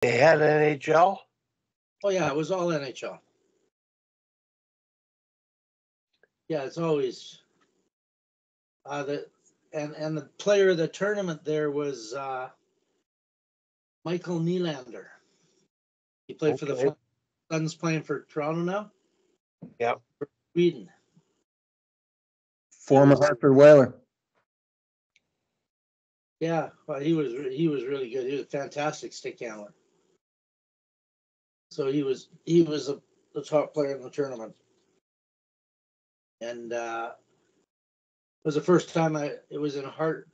They had NHL? Oh yeah, it was all NHL. Yeah, it's always and the player of the tournament there was Michael Nylander. He played for the Suns, playing for Toronto now. Yep. Sweden. Former Hartford Whaler. Yeah, well, he was really good. He was a fantastic stick handler. So he was the top player in the tournament, and it was the first time it was in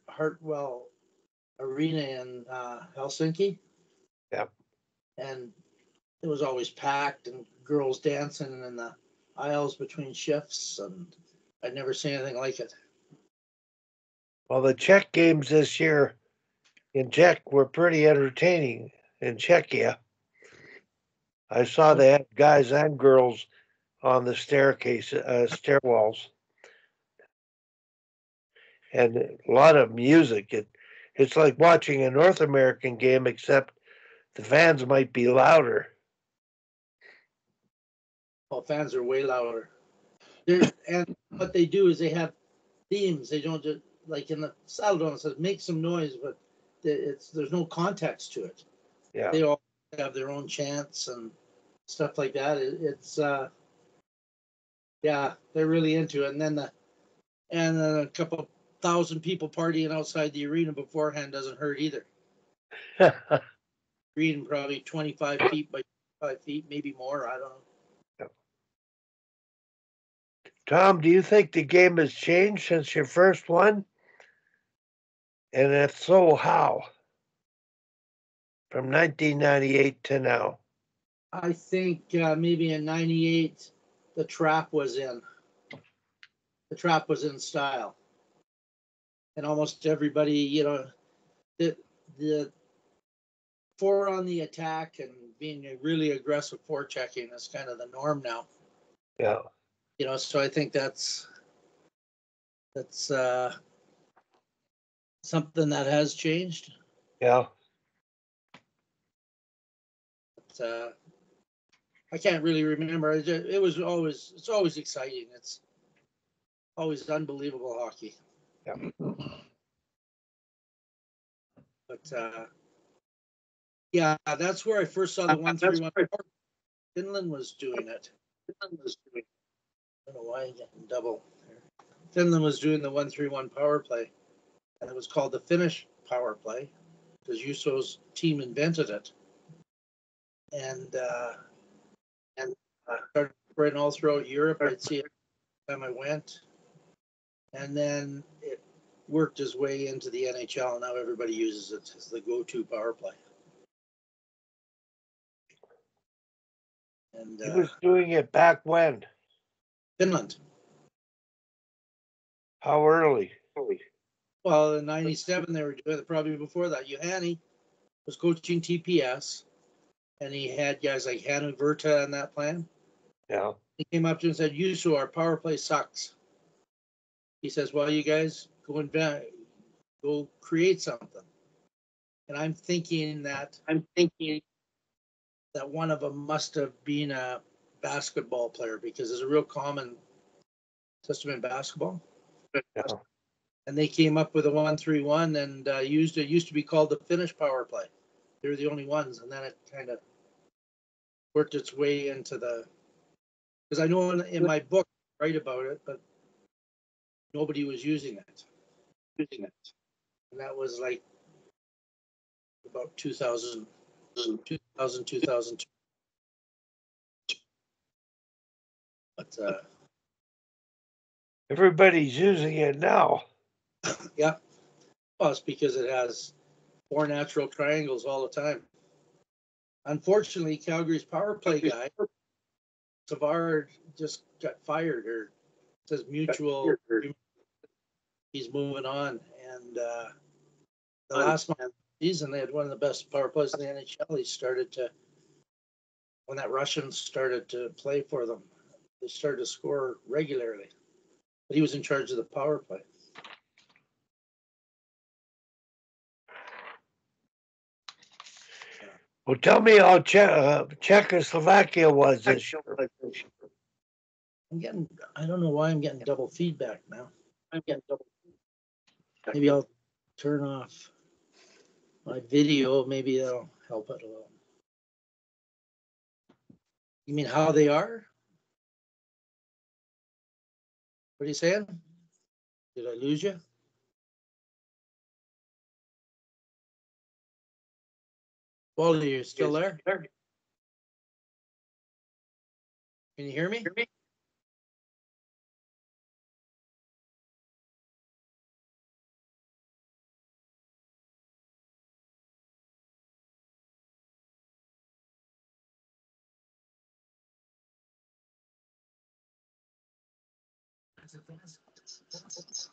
Hartwell Arena in Helsinki. Yep. And it was always packed and girls dancing in the aisles between shifts, and I'd never seen anything like it. Well, the Czech games this year in Czech were pretty entertaining in Czechia. I saw they had guys and girls on the stairwells, and a lot of music. It's like watching a North American game, except the fans might be louder. Well, fans are way louder. And what they do is they have themes. They don't just, like in the Saddledome, it says make some noise, but there's no context to it. Yeah. They all have their own chants and stuff like that. It's yeah, they're really into it. And then a couple thousand people partying outside the arena beforehand doesn't hurt either. Arena probably 25 feet by 5 feet, maybe more. I don't know. Tom, do you think the game has changed since your first one? And if so, how? From 1998 to now. I think maybe in 98, the trap was in. The trap was in style. And almost everybody, the four on the attack and being a really aggressive forechecking is kind of the norm now. Yeah. So I think that's something that has changed. Yeah. But, I can't really remember. It's always exciting. It's always unbelievable hockey. Yeah. But yeah, that's where I first saw the 131. Finland was doing it. I don't know why I'm getting double. Finland was doing the 131 power play, and it was called the Finnish power play because Juuso's team invented it. And started spreading all throughout Europe. I'd see it every time I went, and then it worked its way into the NHL. Now everybody uses it as the go-to power play. And he was doing it back when? Finland. How early? Well, in '97 they were doing it. Probably before that. Juhani was coaching TPS, and he had guys like Hannu Virta on that plan. Yeah. He came up to him and said, "Juuso, our power play sucks." He says, "Well, you guys go create something." And I'm thinking that one of them must have been a basketball player because it's a real common system in basketball. Yeah. And they came up with a 131 and used to be called the Finnish power play. They were the only ones, and then it kind of worked its way into because I know in my book I write about it, but nobody was using it. And that was like about 2000, 2002. But everybody's using it now. Yeah. Well, it's because it has 4 natural triangles all the time. Unfortunately, Calgary's power play guy, Savard, just got fired, or says mutual. He's moving on, and the last month of the season, they had one of the best power plays in the NHL. When that Russian started to play for them, they started to score regularly. But he was in charge of the power play. Well, tell me how Czechoslovakia was this year. I don't know why I'm getting double feedback now. Maybe I'll turn off my video. Maybe that'll help it a little. You mean how they are? What are you saying? Did I lose you? Wally, you're still there? Can you hear me?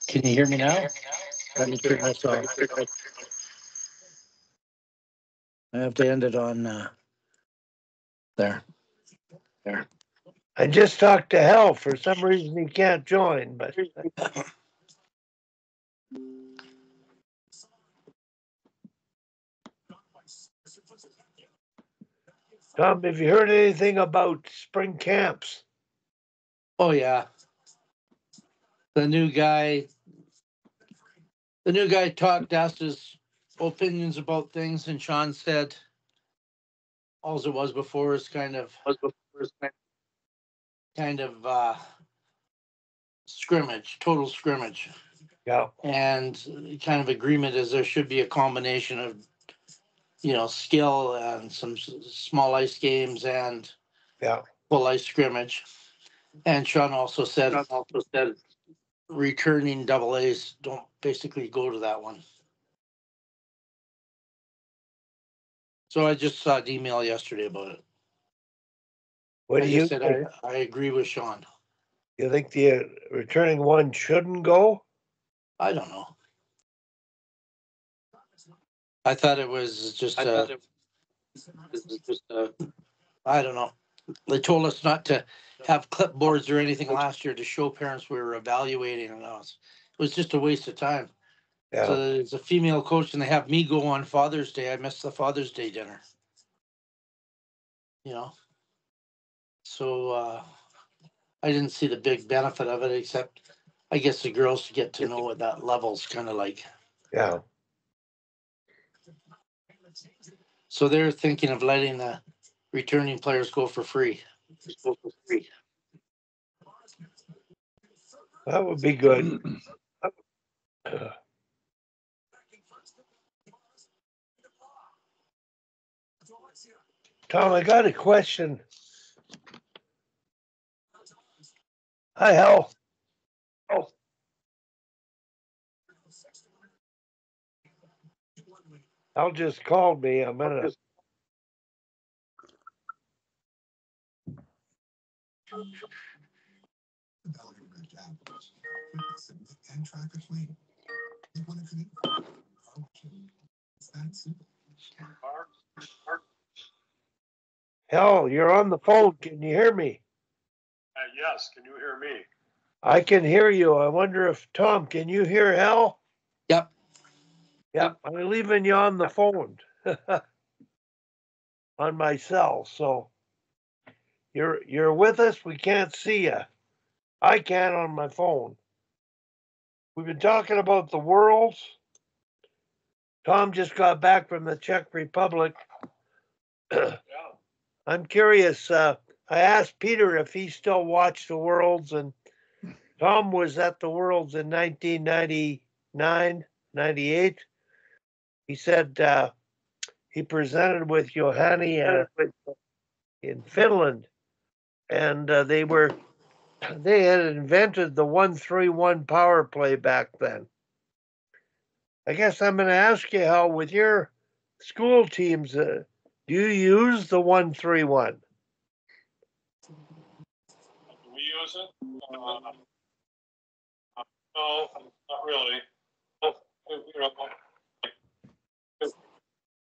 Can you hear me now? Let me turn this off. I have to end it on there. I just talked to Hal. For some reason, he can't join. But Tom, have you heard anything about spring camps? Oh yeah, the new guy asked his opinions about things, and Sean said all it was before is kind of scrimmage, total scrimmage. Yeah. And kind of agreement is there should be a combination of, skill and some small ice games and full ice scrimmage. And Sean also said returning double A's don't basically go to that one. So I just saw an email yesterday about it. What do you said? think? I agree with Sean. You think the returning one shouldn't go? I don't know. I thought it was just I don't know. They told us not to have clipboards or anything last year to show parents we were evaluating, and it was just a waste of time. Yeah. So there's a female coach, and they have me go on Father's Day. I missed the Father's Day dinner. So I didn't see the big benefit of it, except I guess the girls to get to know what that level's kind of like. Yeah. So they're thinking of letting the returning players go for free. That would be good. Tom, I got a question. Hi, Hal. Hal just called me a minute. Hal, you're on the phone. Can you hear me? Yes. Can you hear me? I can hear you. I wonder if Tom, can you hear Hal? Yep. Yep. I'm leaving you on the phone on my cell. So you're with us. We can't see you. I can on my phone. We've been talking about the Worlds. Tom just got back from the Czech Republic. Yeah. I'm curious. I asked Peter if he still watched the Worlds, and Tom was at the Worlds in 1999, 98. He said he presented with Johanni in Finland, and they had invented the 1-3-1 power play back then. I guess I'm going to ask you, how with your school teams, do you use the 1-3-1? Do we use it? No, not really.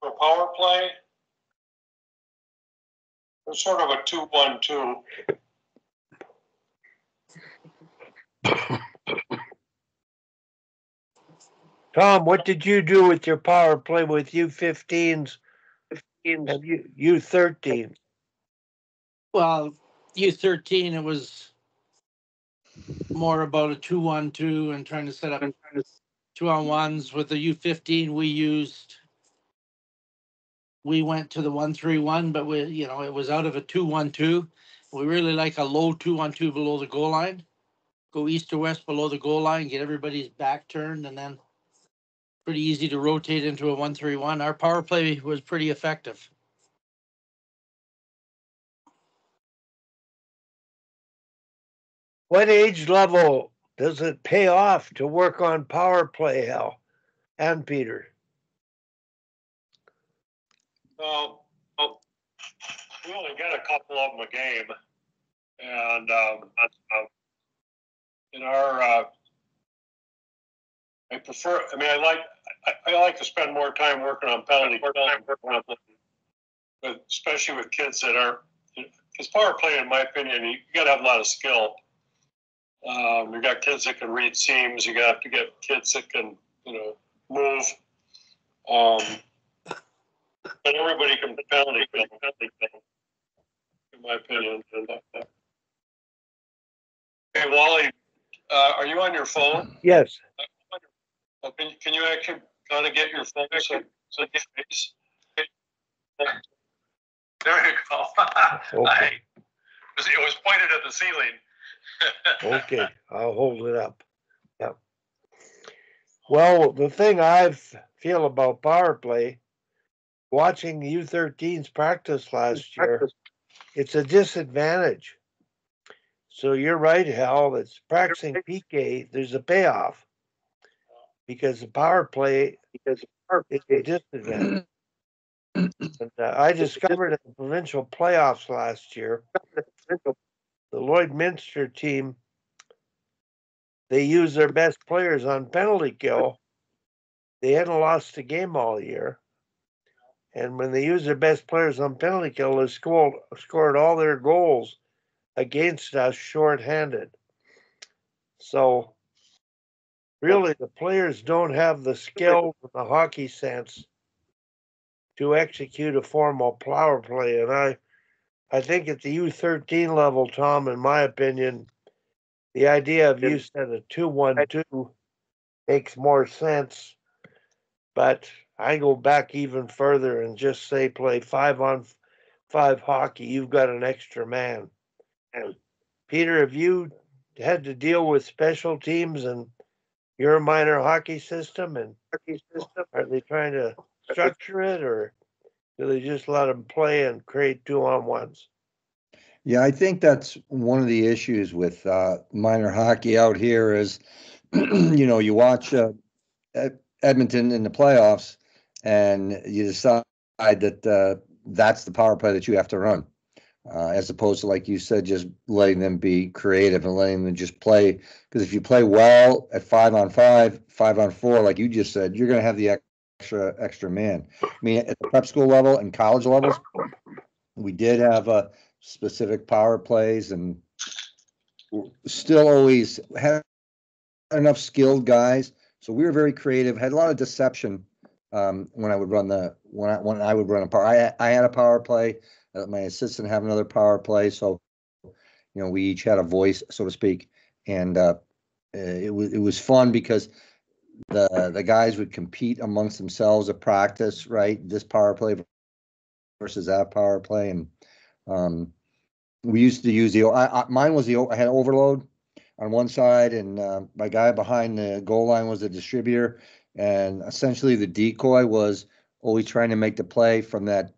For power play, it's sort of a 2-1-2. Tom, what did you do with your power play with U15s and U13. Well, U13, it was more about a 2-1-2 and trying to set up 2-on-1s. With the U15, we went to the 1-3-1, but it was out of a 2-1-2. We really like a low 2-1-2 below the goal line. Go east to west below the goal line, get everybody's back turned, and then pretty easy to rotate into a 1-3-1. Our power play was pretty effective. What age level does it pay off to work on power play, Hal and Peter? Well, we only get a couple of them a game, and in our, I like to spend more time working on penalty, but especially with kids that are, because power play, in my opinion, you got to have a lot of skill. You got kids that can read seams. You got to get kids that can, move. But everybody can penalty, in my opinion. Hey, Wally, are you on your phone? Yes. Can you actually kind of get your phone so face? There you go. Okay. It was pointed at the ceiling. Okay, I'll hold it up. Yep. Well, the thing I feel about power play, watching the U13s practice last year, it's a disadvantage. So you're right, Hal. It's practicing PK. There's a payoff because the power play is a disadvantage. And I discovered in the provincial playoffs last year, the Lloydminster team, they used their best players on penalty kill. They hadn't lost a game all year. And when they used their best players on penalty kill, they scored all their goals against us shorthanded. So really, the players don't have the skill and the hockey sense to execute a formal power play. And I think at the U13 level, Tom, in my opinion, the idea of use at a 2-1-2 makes more sense. But I go back even further and just say play 5-on-5 hockey. You've got an extra man. And Peter, have you had to deal with special teams and your minor hockey system? And are they trying to structure it, or do they just let them play and create 2-on-1s? Yeah, I think that's one of the issues with minor hockey out here is, you watch Edmonton in the playoffs and you decide that that's the power play that you have to run, as opposed to, like you said, just letting them be creative and letting them just play. Because if you play well at 5-on-5, 5-on-4, like you just said, you're going to have the extra man. I mean, at the prep school level and college levels, we did have specific power plays, and still always had enough skilled guys. So we were very creative. Had a lot of deception when I would run when I would run a power. I had a power play. My assistant had another power play. So we each had a voice, so to speak, and it was fun because the guys would compete amongst themselves at practice. Right, this power play versus that power play, and we used to use mine was I had overload on one side, and my guy behind the goal line was the distributor, and essentially the decoy was always trying to make the play from that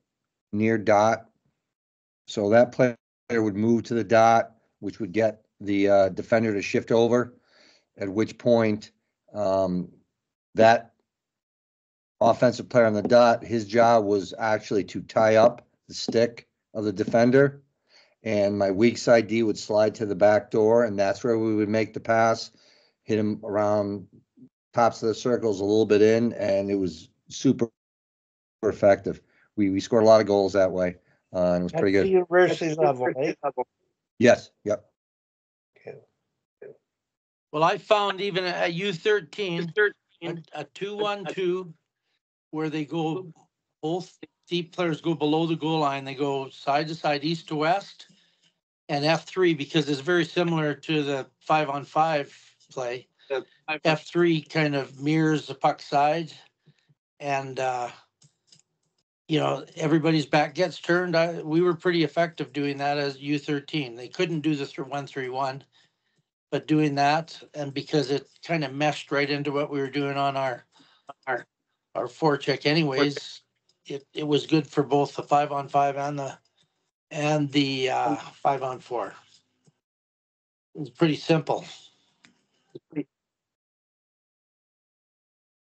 near dot. So that player would move to the dot, which would get the defender to shift over, at which point that offensive player on the dot, his job was actually to tie up the stick of the defender, and my weak side D would slide to the back door, and that's where we would make the pass, hit him around tops of the circles a little bit in, and it was super effective. We scored a lot of goals that way, and it was pretty That's good. the university level, eh? Yes, yep. Okay. Well, I found even at U13 a 2-1-2 where they go both deep players go below the goal line. They go side to side, east to west, and F3 because it's very similar to the 5-on-5 play. F3 kind of mirrors the puck side, and everybody's back gets turned. We were pretty effective doing that as U13. They couldn't do the 1-3-1, but doing that, and because it kind of meshed right into what we were doing on our forecheck anyways, it was good for both the 5-on-5 and the 5-on-4. It's pretty simple.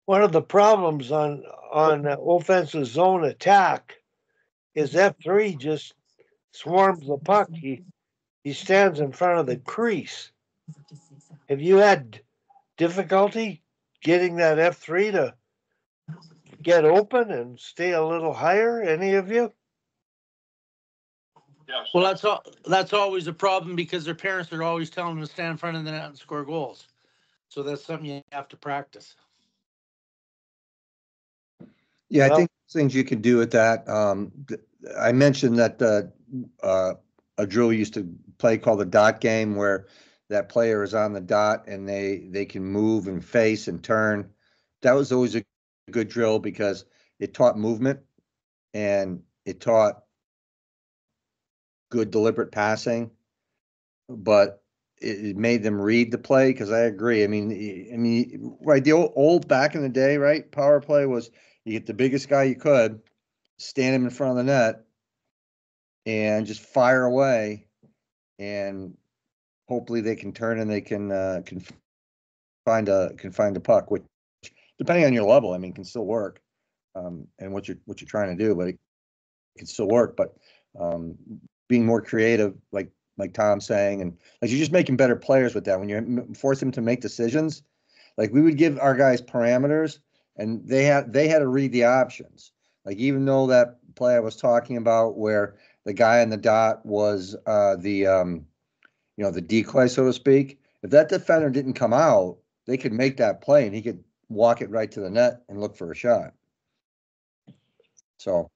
One of the problems on offensive zone attack is F3 just swarms the puck. He stands in front of the crease. Have you had difficulty getting that F3 to get open and stay a little higher? Any of you? Yes. Well, that's always a problem because their parents are always telling them to stand in front of the net and score goals. So that's something you have to practice. Yeah, I Well- think things you can do with that. I mentioned that a drill used to play called the dot game, where that player is on the dot and they can move and face and turn. That was always a good drill because it taught movement and it taught good deliberate passing, but it made them read the play. Because I agree. I mean, right? The old back in the day, right? Power play was you get the biggest guy you could, stand him in front of the net, and just fire away, and hopefully they can turn and they can find a puck, which depending on your level, I mean, can still work, and what you're trying to do, but it can still work. But being more creative, like Tom's saying, and like you're just making better players with that when you force them to make decisions. Like we would give our guys parameters, and they had to read the options. Like even though that play I was talking about where the guy on the dot was the decoy, so to speak, if that defender didn't come out, they could make that play and he could walk it right to the net and look for a shot. So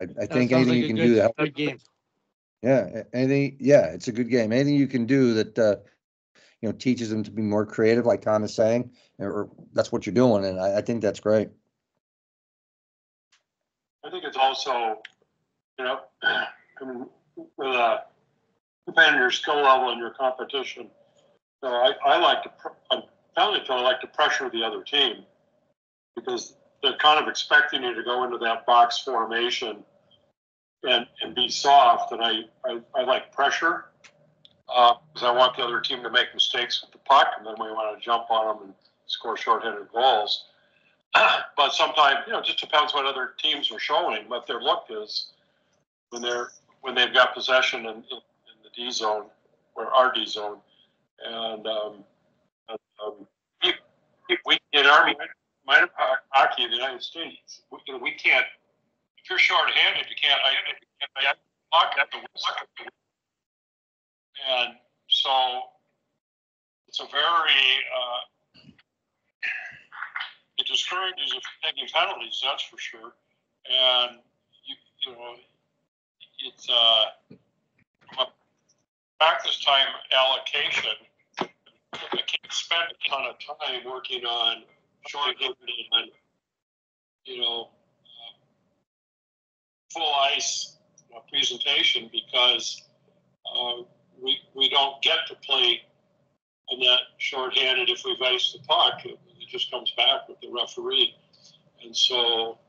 I think anything you can do to help. Good game. Yeah, anything. Yeah, it's a good game. Anything you can do that teaches them to be more creative, like Tom is saying, or that's what you're doing, and I think that's great. I think it's also, with depending on your skill level and your competition. So I like to pressure the other team because they're kind of expecting you to go into that box formation and be soft. And I like pressure because I want the other team to make mistakes with the puck, and then we want to jump on them and score shorthanded goals. But sometimes, it just depends what other teams are showing, what their look is when they've got possession in the D zone or our D zone, and we in our minor hockey in the United States, we can't. If you're short-handed, you can't puck at the whistle. And so it's a very it discourages of taking penalties, that's for sure. And it's from a practice time allocation. I can't spend a ton of time working on short-handed and full ice presentation because we don't get to play on that short-handed if we've iced the puck. It just comes back with the referee. And so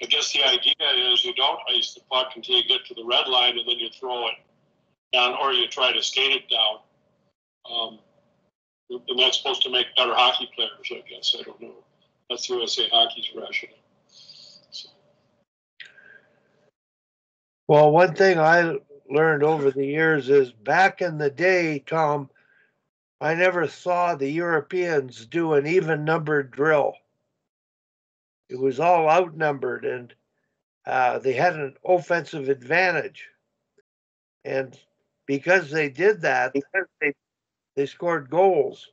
I guess the idea is you don't ice the puck until you get to the red line, and then you throw it down or you try to skate it down. And that's supposed to make better hockey players, I guess. I don't know. That's USA Hockey's rationale. So. Well, one thing I learned over the years is back in the day, Tom, I never saw the Europeans do an even numbered drill. It was all outnumbered, and they had an offensive advantage. And because they did that, they scored goals.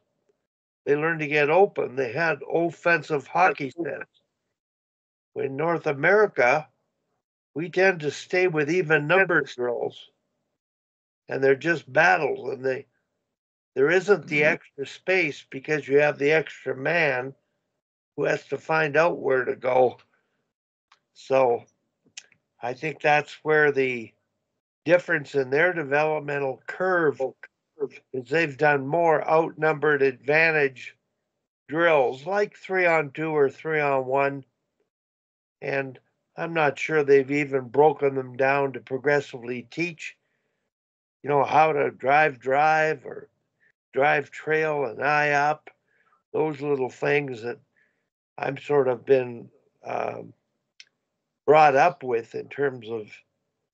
They learned to get open. They had offensive hockey sense. In North America, we tend to stay with even numbered drills, and they're just battles, and there isn't the extra space because you have the extra man who has to find out where to go. So I think that's where the difference in their developmental curve is they've done more outnumbered advantage drills like 3-on-2 or 3-on-1. And I'm not sure they've even broken them down to progressively teach, how to drive or drive trail and eye up, those little things that I'm sort of been brought up with in terms of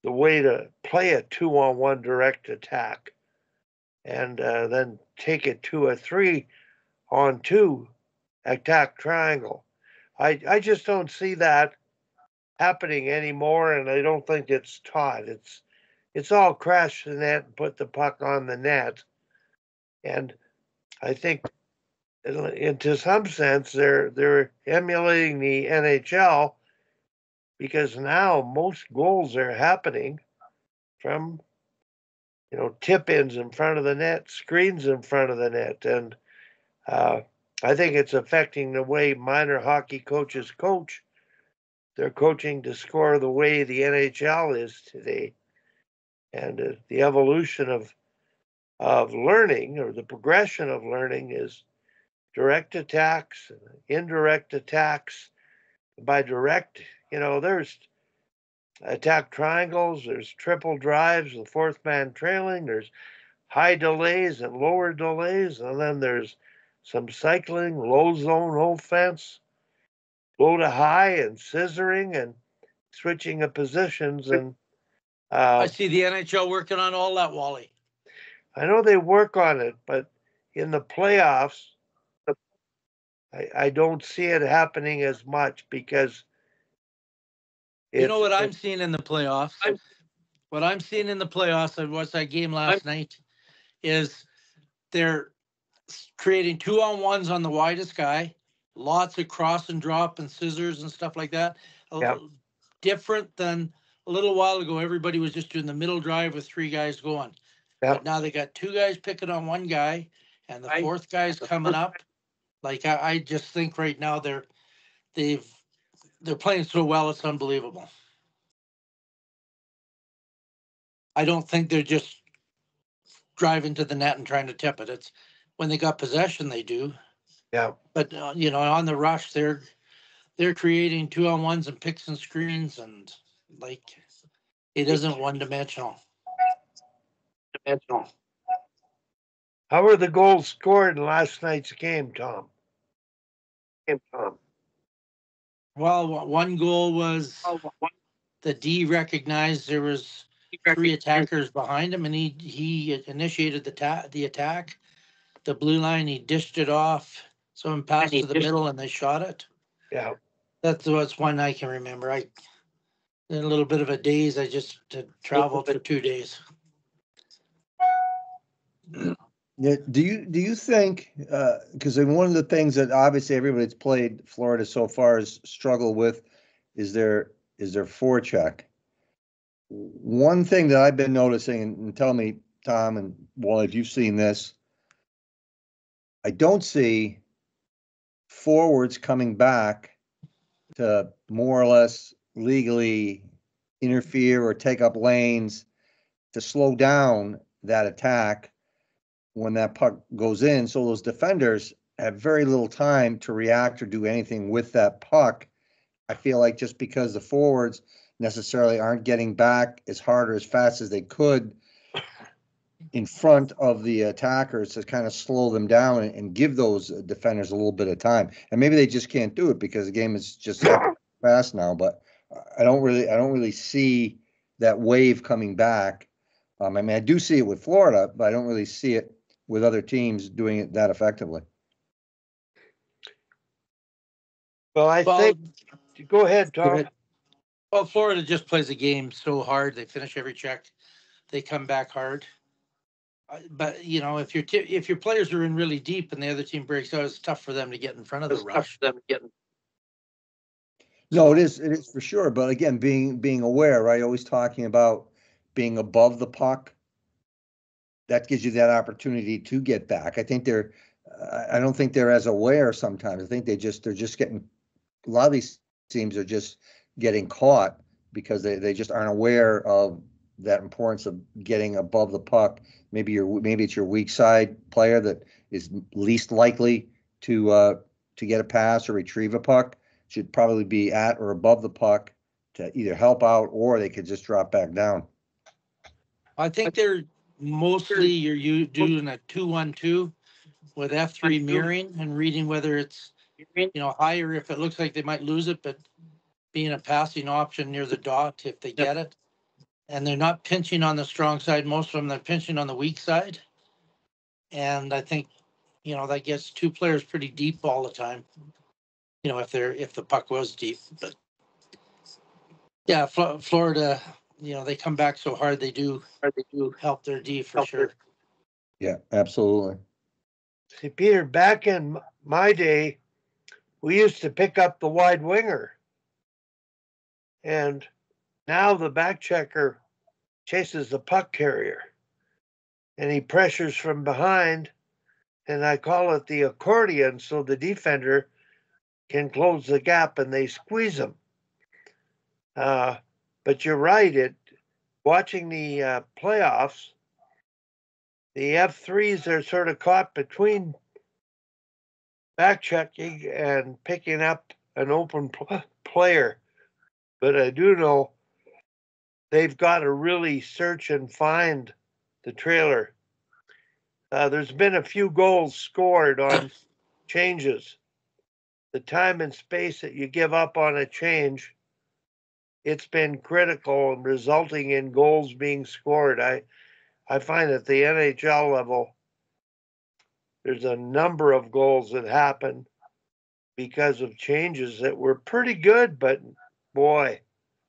the way to play a 2-on-1 direct attack and then take it to a 3-on-2 attack triangle. I just don't see that happening anymore, and I don't think it's taught. It's all crash the net and put the puck on the net. And I think into some sense they're emulating the NHL because now most goals are happening from tip-ins in front of the net, screens in front of the net, and I think it's affecting the way minor hockey coaches coach. They're coaching to score the way the NHL is today, and the evolution of learning, or the progression of learning, is direct attacks, indirect attacks. By direct, there's attack triangles, there's triple drives, the fourth man trailing, there's high delays and lower delays, and then there's some cycling, low zone offense, low to high, and scissoring and switching of positions. And I see the NHL working on all that, Wally. I know they work on it, but in the playoffs, I don't see it happening as much because you know what I'm seeing in the playoffs? What I'm seeing in the playoffs, I watched that game last night, is they're creating 2-on-1s on the widest guy, lots of cross and drop and scissors and stuff like that. Different than a little while ago, everybody was just doing the middle drive with 3 guys going. But now they got 2 guys picking on 1 guy, and the 4th guy's coming up. Like I just think right now they're playing so well, it's unbelievable. I don't think they're just driving to the net and trying to tip it. It's when they got possession, they do. Yeah. But on the rush, they're creating 2-on-1s and picks and screens, and like it isn't one-dimensional. How were the goals scored in last night's game, Tom? Well, one goal was the D recognized there was 3 attackers behind him, and he initiated the attack. The blue line, he dished it off. Someone passed to the middle, and they shot it. Yeah. That's one I can remember. In a little bit of a daze. I just traveled for 2 days. Yeah, do you think, because one of the things that obviously everybody that's played Florida so far has struggled with is their forecheck. One thing that I've been noticing, and tell me, Tom and Wally, if you've seen this, I don't see forwards coming back to more or less legally interfere or take up lanes to slow down that attack when that puck goes in. So those defenders have very little time to react or do anything with that puck. I feel like just because the forwards necessarily aren't getting back as hard or as fast as they could in front of the attackers to kind of slow them down and give those defenders a little bit of time. And maybe they just can't do it because the game is just fast now, but I don't really see that wave coming back. I mean, I do see it with Florida, but I don't really see it with other teams doing it that effectively. Well, I think. Go ahead, Tom. Go ahead. Well, Florida just plays a game so hard. They finish every check. They come back hard. But if your players are in really deep and the other team breaks out, it's tough for them to get in front of the rush. No, it is for sure. But again, being aware, right? Always talking about being above the puck. That gives you that opportunity to get back. I don't think they're as aware sometimes. I think they're just getting, a lot of these teams are just getting caught because they just aren't aware of that importance of getting above the puck. Maybe it's your weak side player that is least likely to get a pass or retrieve a puck, should probably be at or above the puck to either help out, or they could just drop back down. I think they're mostly you're doing a 2-1-2 with F3 mirroring and reading whether it's higher if it looks like they might lose it, but being a passing option near the dot if they get it. And they're not pinching on the strong side. Most of them, they're pinching on the weak side. And I think, that gets two players pretty deep all the time. If the puck was deep. But yeah, Florida, they come back so hard. They do help their D for sure. Yeah, absolutely. See, Peter, back in my day, we used to pick up the wide winger. And now the back checker chases the puck carrier. And he pressures from behind. And I call it the accordion, so the defender can close the gap and they squeeze him. But you're right. Watching the playoffs, the F3s are sort of caught between back checking and picking up an open player. But I do know they've got to really search and find the trailer. There's been a few goals scored on changes. The time and space that you give up on a change, it's been critical and resulting in goals being scored. I find at the NHL level, there's a number of goals that happen because of changes that were pretty good, but boy,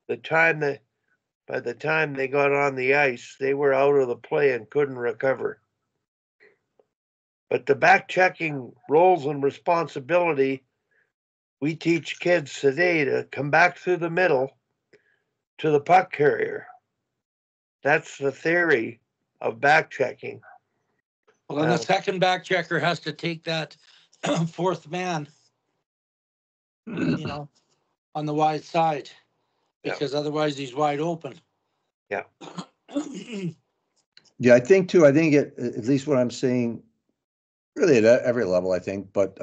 by the time they got on the ice, they were out of the play and couldn't recover. But the back checking roles and responsibility, we teach kids today to come back through the middle to the puck carrier. That's the theory of back checking. Well, then the second back checker has to take that fourth man, on the wide side, because otherwise he's wide open. Yeah. Yeah, I think at least what I'm seeing, really at every level, I think, but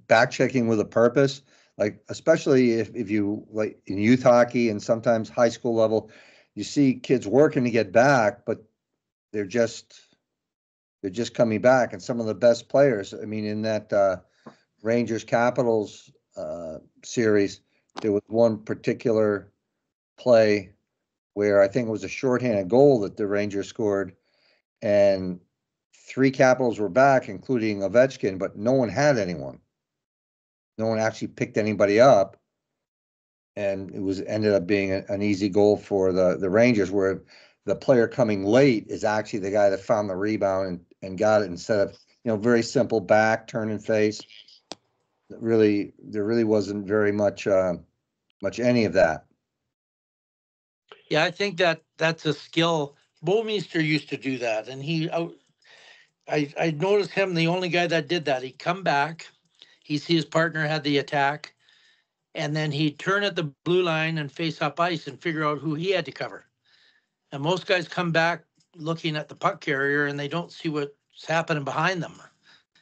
back checking with a purpose, like especially if you like in youth hockey and sometimes high school level, you see kids working to get back, but they're just coming back. And some of the best players, I mean, in that Rangers Capitals series, there was one particular play where I think it was a shorthanded goal that the Rangers scored, and 3 Capitals were back, including Ovechkin, but no one had anyone. No one actually picked anybody up, and it ended up being an easy goal for the Rangers, where the player coming late is actually the guy that found the rebound and got it, instead of very simple back turn and face. There really wasn't very much any of that. Yeah, I think that's a skill. Bouwmeester used to do that, and I noticed him, the only guy that did that. He'd come back, he'd see his partner had the attack, and then he'd turn at the blue line and face up ice and figure out who he had to cover. And most guys come back looking at the puck carrier and they don't see what's happening behind them.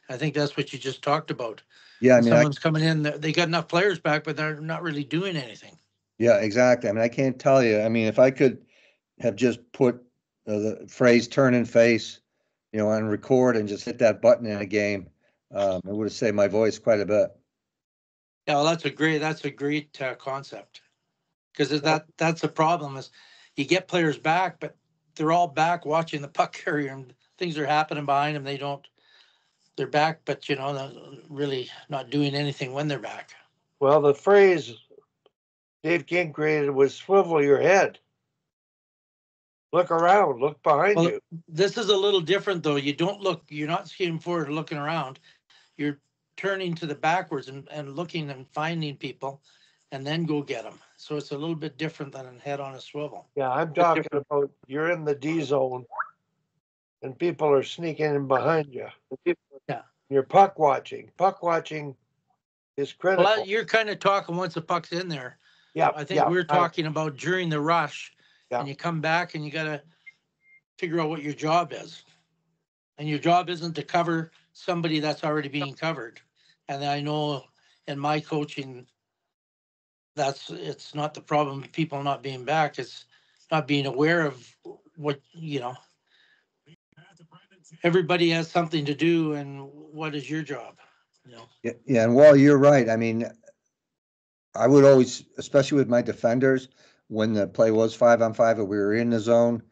I think that's what you just talked about. Yeah, I mean, someone's coming in, they got enough players back, but they're not really doing anything. Yeah, exactly. I mean, I can't tell you. I mean, if I could have just put the phrase turn and face, on record and just hit that button in a game, it would have saved my voice quite a bit. Yeah, well, that's a great concept, because that's the problem is you get players back, but they're all back watching the puck carrier and things are happening behind them. They're back, but really not doing anything when they're back. Well, the phrase Dave King created was swivel your head. Look around, look behind you. This is a little different though. You don't look, you're not skating forward and looking around. You're turning to the backwards and looking and finding people and then go get them. So it's a little bit different than a head on a swivel. Yeah, I'm talking about you're in the D zone and people are sneaking in behind you. Yeah. You're puck watching. Puck watching is critical. Well, you're kind of talking once the puck's in there. Yeah, I think we're talking about during the rush, Yeah. and you come back and you got to figure out what your job is. And your job isn't to cover somebody that's already being covered. And I know in my coaching, it's not the problem of people not being back, it's not being aware of what, everybody has something to do, and what is your job? Yeah, yeah, and while you're right, I mean, I would always, especially with my defenders, when the play was 5-on-5 and we were in the zone,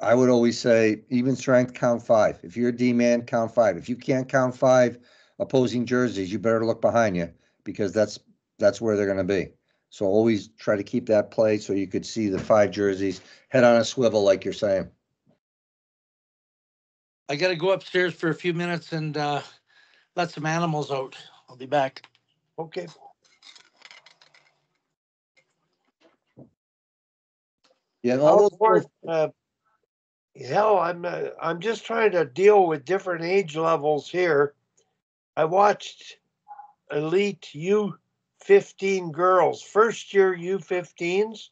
I would always say, even strength, count 5. If you're a D man, count 5. If you can't count 5 opposing jerseys, you better look behind you, because that's where they're going to be. So always try to keep that play so you could see the 5 jerseys, head on a swivel, like you're saying. I got to go upstairs for a few minutes and let some animals out. I'll be back. Okay. Yeah, all those hell, I'm just trying to deal with different age levels here. I watched elite U15 girls, first year U15s,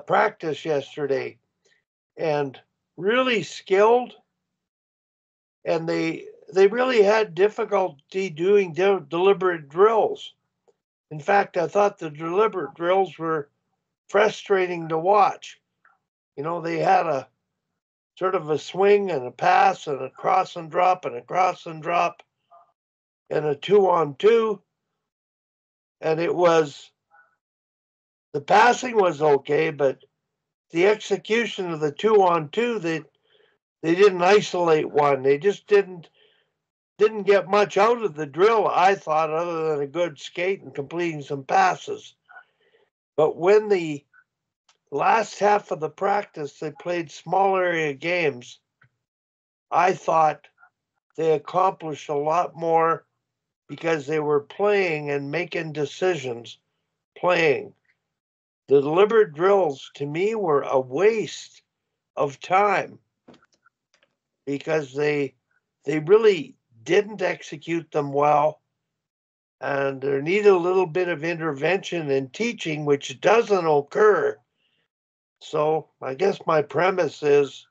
practice yesterday, and really skilled. And they really had difficulty doing deliberate drills. In fact, I thought the deliberate drills were frustrating to watch. They had a sort of a swing and a pass and a cross and drop and a cross and drop and a 2-on-2. And the passing was okay, but the execution of the 2-on-2, they didn't isolate one. They just didn't get much out of the drill, I thought, other than a good skate and completing some passes. But when the last half of the practice, they played small area games, I thought they accomplished a lot more because they were playing and making decisions, playing. The deliberate drills, to me, were a waste of time because they really didn't execute them well, and there needed a little bit of intervention and teaching, which doesn't occur. So I guess my premise is,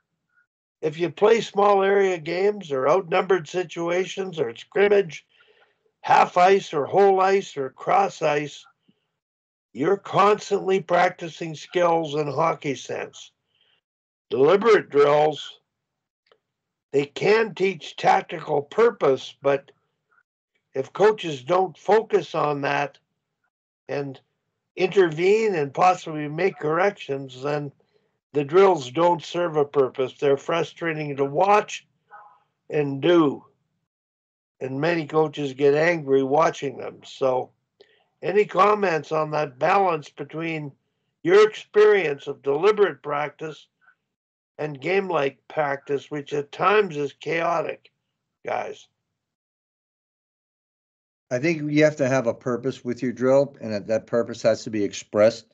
if you play small area games or outnumbered situations or scrimmage, half ice or whole ice or cross ice, you're constantly practicing skills in hockey sense. Deliberate drills, they can teach tactical purpose, but if coaches don't focus on that and intervene and possibly make corrections, then the drills don't serve a purpose. They're frustrating to watch and do. And many coaches get angry watching them. So, any comments on that balance between your experience of deliberate practice and game like practice, which at times is chaotic, guys? I think you have to have a purpose with your drill, and that purpose has to be expressed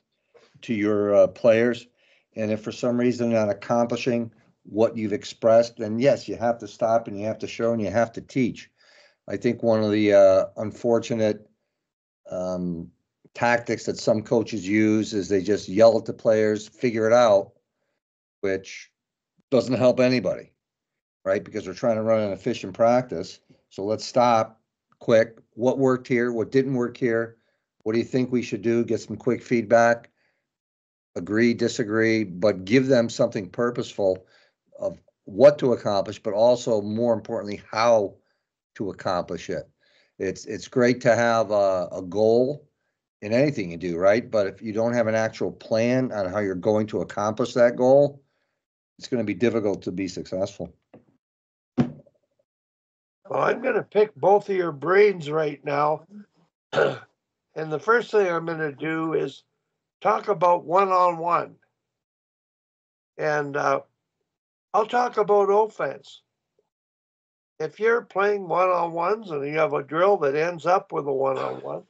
to your players. And if for some reason they're not accomplishing what you've expressed, then yes, you have to stop and you have to show and you have to teach. I think one of the unfortunate tactics that some coaches use is they just yell at the players, figure it out, which doesn't help anybody, right? Because we're trying to run an efficient practice. So let's stop quick. What worked here? What didn't work here? What do you think we should do? Get some quick feedback. Agree, disagree, but give them something purposeful of what to accomplish, but also more importantly, how to accomplish it. It's great to have a goal in anything you do, right? But if you don't have an actual plan on how you're going to accomplish that goal, it's going to be difficult to be successful. Well, I'm going to pick both of your brains right now. And the first thing I'm going to do is talk about one-on-one. And I'll talk about offense. If you're playing one-on-ones and you have a drill that ends up with a one-on-one,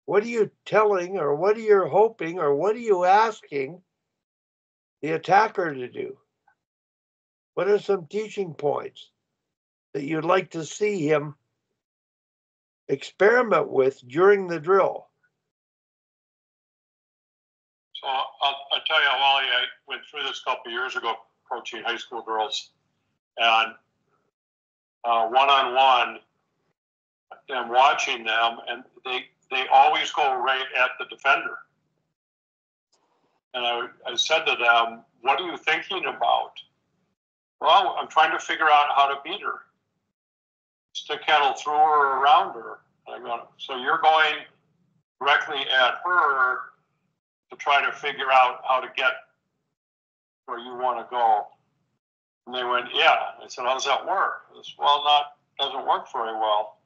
what are you telling, or what are you hoping, or what are you asking the attacker to do? What are some teaching points that you'd like to see him experiment with during the drill? So I'll tell you, Wally, I went through this a couple of years ago coaching high school girls, and one-on-one, and watching them, and they always go right at the defender. And I said to them, what are you thinking about? Well, I'm trying to figure out how to beat her. Stick handle through her or around her. And I go, so you're going directly at her to try to figure out how to get where you want to go. And they went, yeah. I said, how does that work? I said, well, doesn't work very well.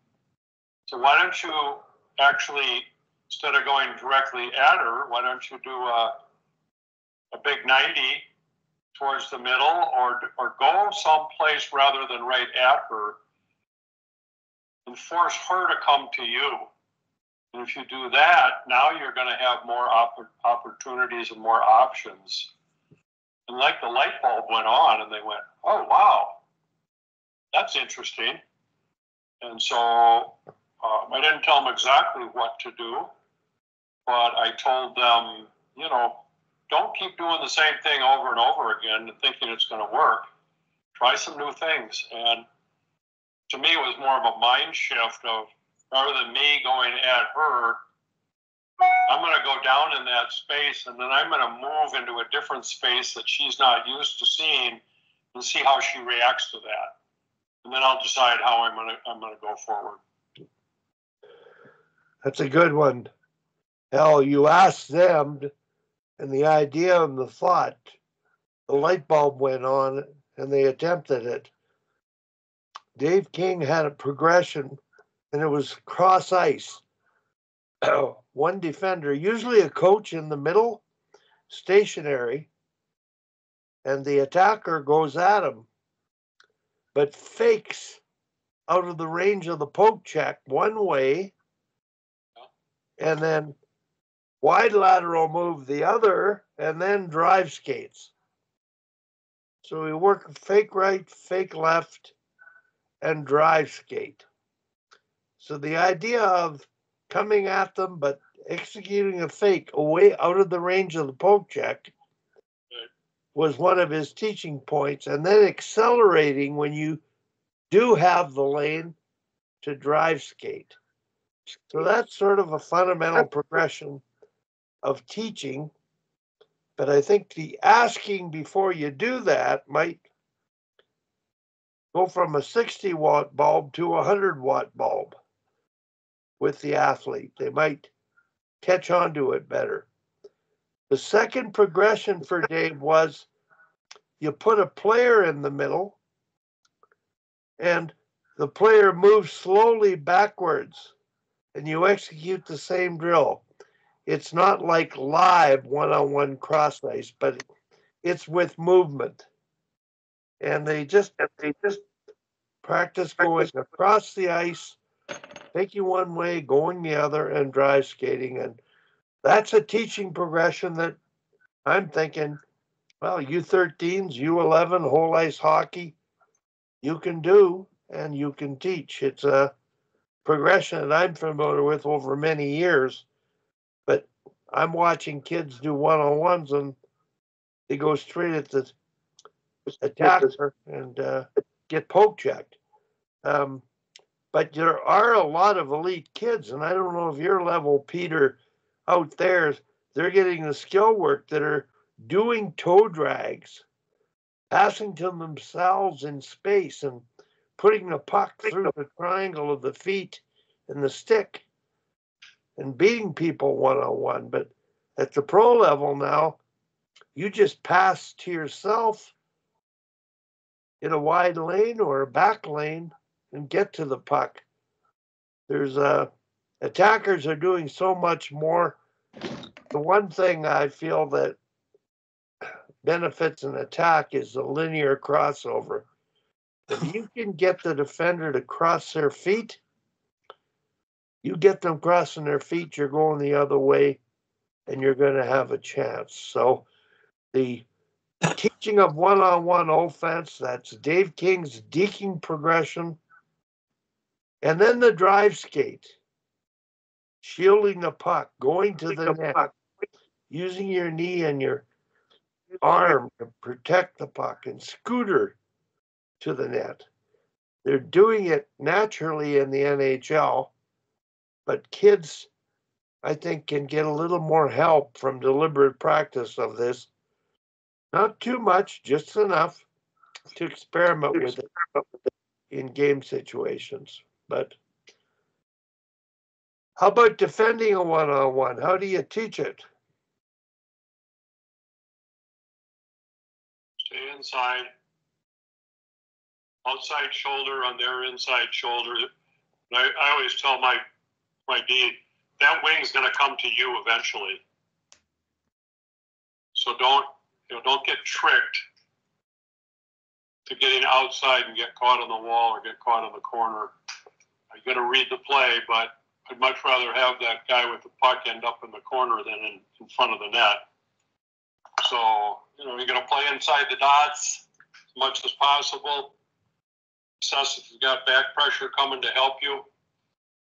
So why don't you actually, instead of going directly at her, why don't you do a big 90 towards the middle, or go someplace rather than right at her, and force her to come to you. And if you do that, now you're going to have more opportunities and more options. And like the light bulb went on, and they went, oh, wow, that's interesting. And so I didn't tell them exactly what to do, but I told them, don't keep doing the same thing over and over again and thinking it's going to work. Try some new things. And to me, it was more of a mind shift of, rather than me going at her, I'm going to go down in that space, and then I'm going to move into a different space that she's not used to seeing, and see how she reacts to that. And then I'll decide how I'm going to go forward. That's a good one. Hell, you ask them, and the idea and the thought, the light bulb went on, and they attempted it. Dave King had a progression, and it was cross ice. One defender, usually a coach in the middle, stationary, and the attacker goes at him, but fakes out of the range of the poke check one way, and then wide lateral move the other, and then drive skates. So we work fake right, fake left, and drive skate. So the idea of coming at them but executing a fake away out of the range of the poke check was one of his teaching points, and then accelerating when you do have the lane to drive skate. So that's sort of a fundamental progression of teaching. But I think the asking before you do that might go from a 60-watt bulb to a 100-watt bulb with the athlete. They might catch on to it better. The second progression for Dave was you put a player in the middle, and the player moves slowly backwards, and you execute the same drill. It's not like live one-on-one cross ice, but it's with movement. And they just practice going across the ice, taking one way, going the other, and drive skating. And that's a teaching progression that I'm thinking, well, U13s, U11, whole ice hockey, you can do and you can teach. It's a progression that I'm familiar with over many years, but I'm watching kids do one-on-ones and they go straight at the attacker and get poke checked. But there are a lot of elite kids, and I don't know if your level, Peter, out there, they're getting the skill work that are doing toe drags, passing to themselves in space and putting the puck through the triangle of the feet and the stick and beating people one-on-one. But at the pro level now, you just pass to yourself in a wide lane or a back lane and get to the puck. There's attackers are doing so much more. The one thing I feel that benefits an attack is the linear crossover. If you can get the defender to cross their feet, You get them crossing their feet, you're going the other way, and you're going to have a chance. So the teaching of one-on-one offense, that's Dave King's deking progression. And then the drive skate, shielding the puck, going to the net, using your knee and your arm to protect the puck, and scooter to the net. They're doing it naturally in the NHL, but kids, I think, can get a little more help from deliberate practice of this. Not too much, just enough to experiment with it in game situations. But how about defending a one-on-one? How do you teach it? Stay inside. Outside shoulder on their inside shoulder. I always tell my D, that wing's going to come to you eventually. So don't get tricked to getting outside and get caught on the wall or get caught in the corner. You got to read the play, but I'd much rather have that guy with the puck end up in the corner than in front of the net. So, you're going to play inside the dots as much as possible. Assess if you've got back pressure coming to help you.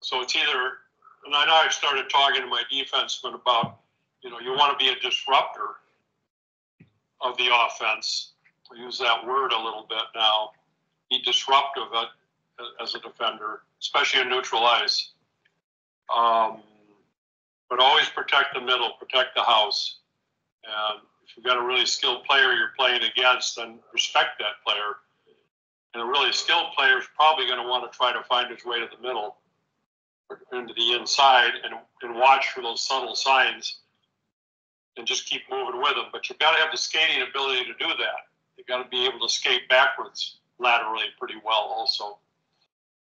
So it's either, and I know I've started talking to my defensemen about, you want to be a disruptor of the offense. I use that word a little bit now. Be disruptive as a defender, especially in neutral ice. But always protect the middle, protect the house. And if you've got a really skilled player you're playing against, then respect that player. And a really skilled player is probably going to want to try to find his way to the middle or into the inside and watch for those subtle signs and just keep moving with them. But you've got to have the skating ability to do that. You've got to be able to skate backwards laterally pretty well also.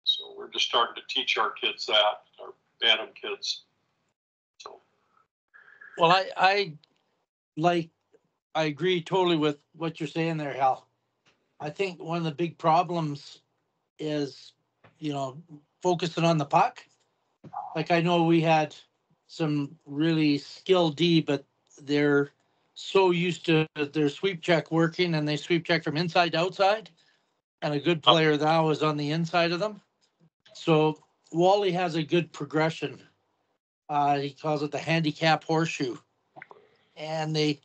So we're just starting to teach our kids that, our Bantam kids. So. Well, I agree totally with what you're saying there, Hal. I think one of the big problems is, focusing on the puck. Like, I know we had some really skilled D, but they're so used to their sweep check working, and they sweep check from inside to outside. And a good player now is on the inside of them. So Wally has a good progression. He calls it the handicap horseshoe. And they,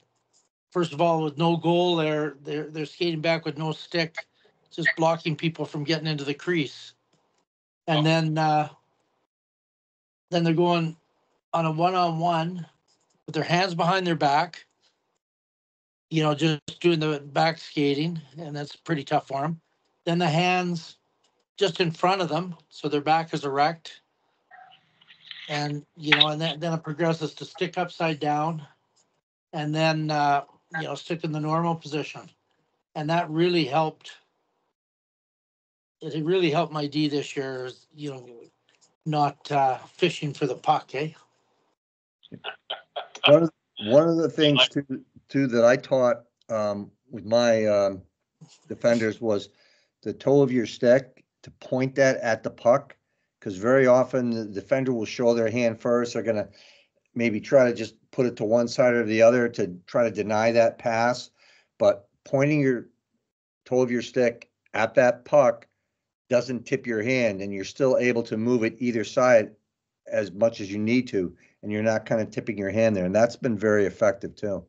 first of all, with no goal, they're skating back with no stick, just blocking people from getting into the crease. And then they're going on a one-on-one with their hands behind their back, just doing the back skating, and that's pretty tough for them. Then the hands just in front of them, so their back is erect. And, and then it progresses to stick upside down, and then, stick in the normal position. And that really helped. It really helped my D this year, not fishing for the puck, eh? One of the things too that I taught with my defenders was the toe of your stick, to point that at the puck, because very often the defender will show their hand first. They're going to maybe try to just put it to one side or the other to try to deny that pass. But pointing your toe of your stick at that puck doesn't tip your hand, and you're still able to move it either side as much as you need to, and you're not kind of tipping your hand there. And that's been very effective too.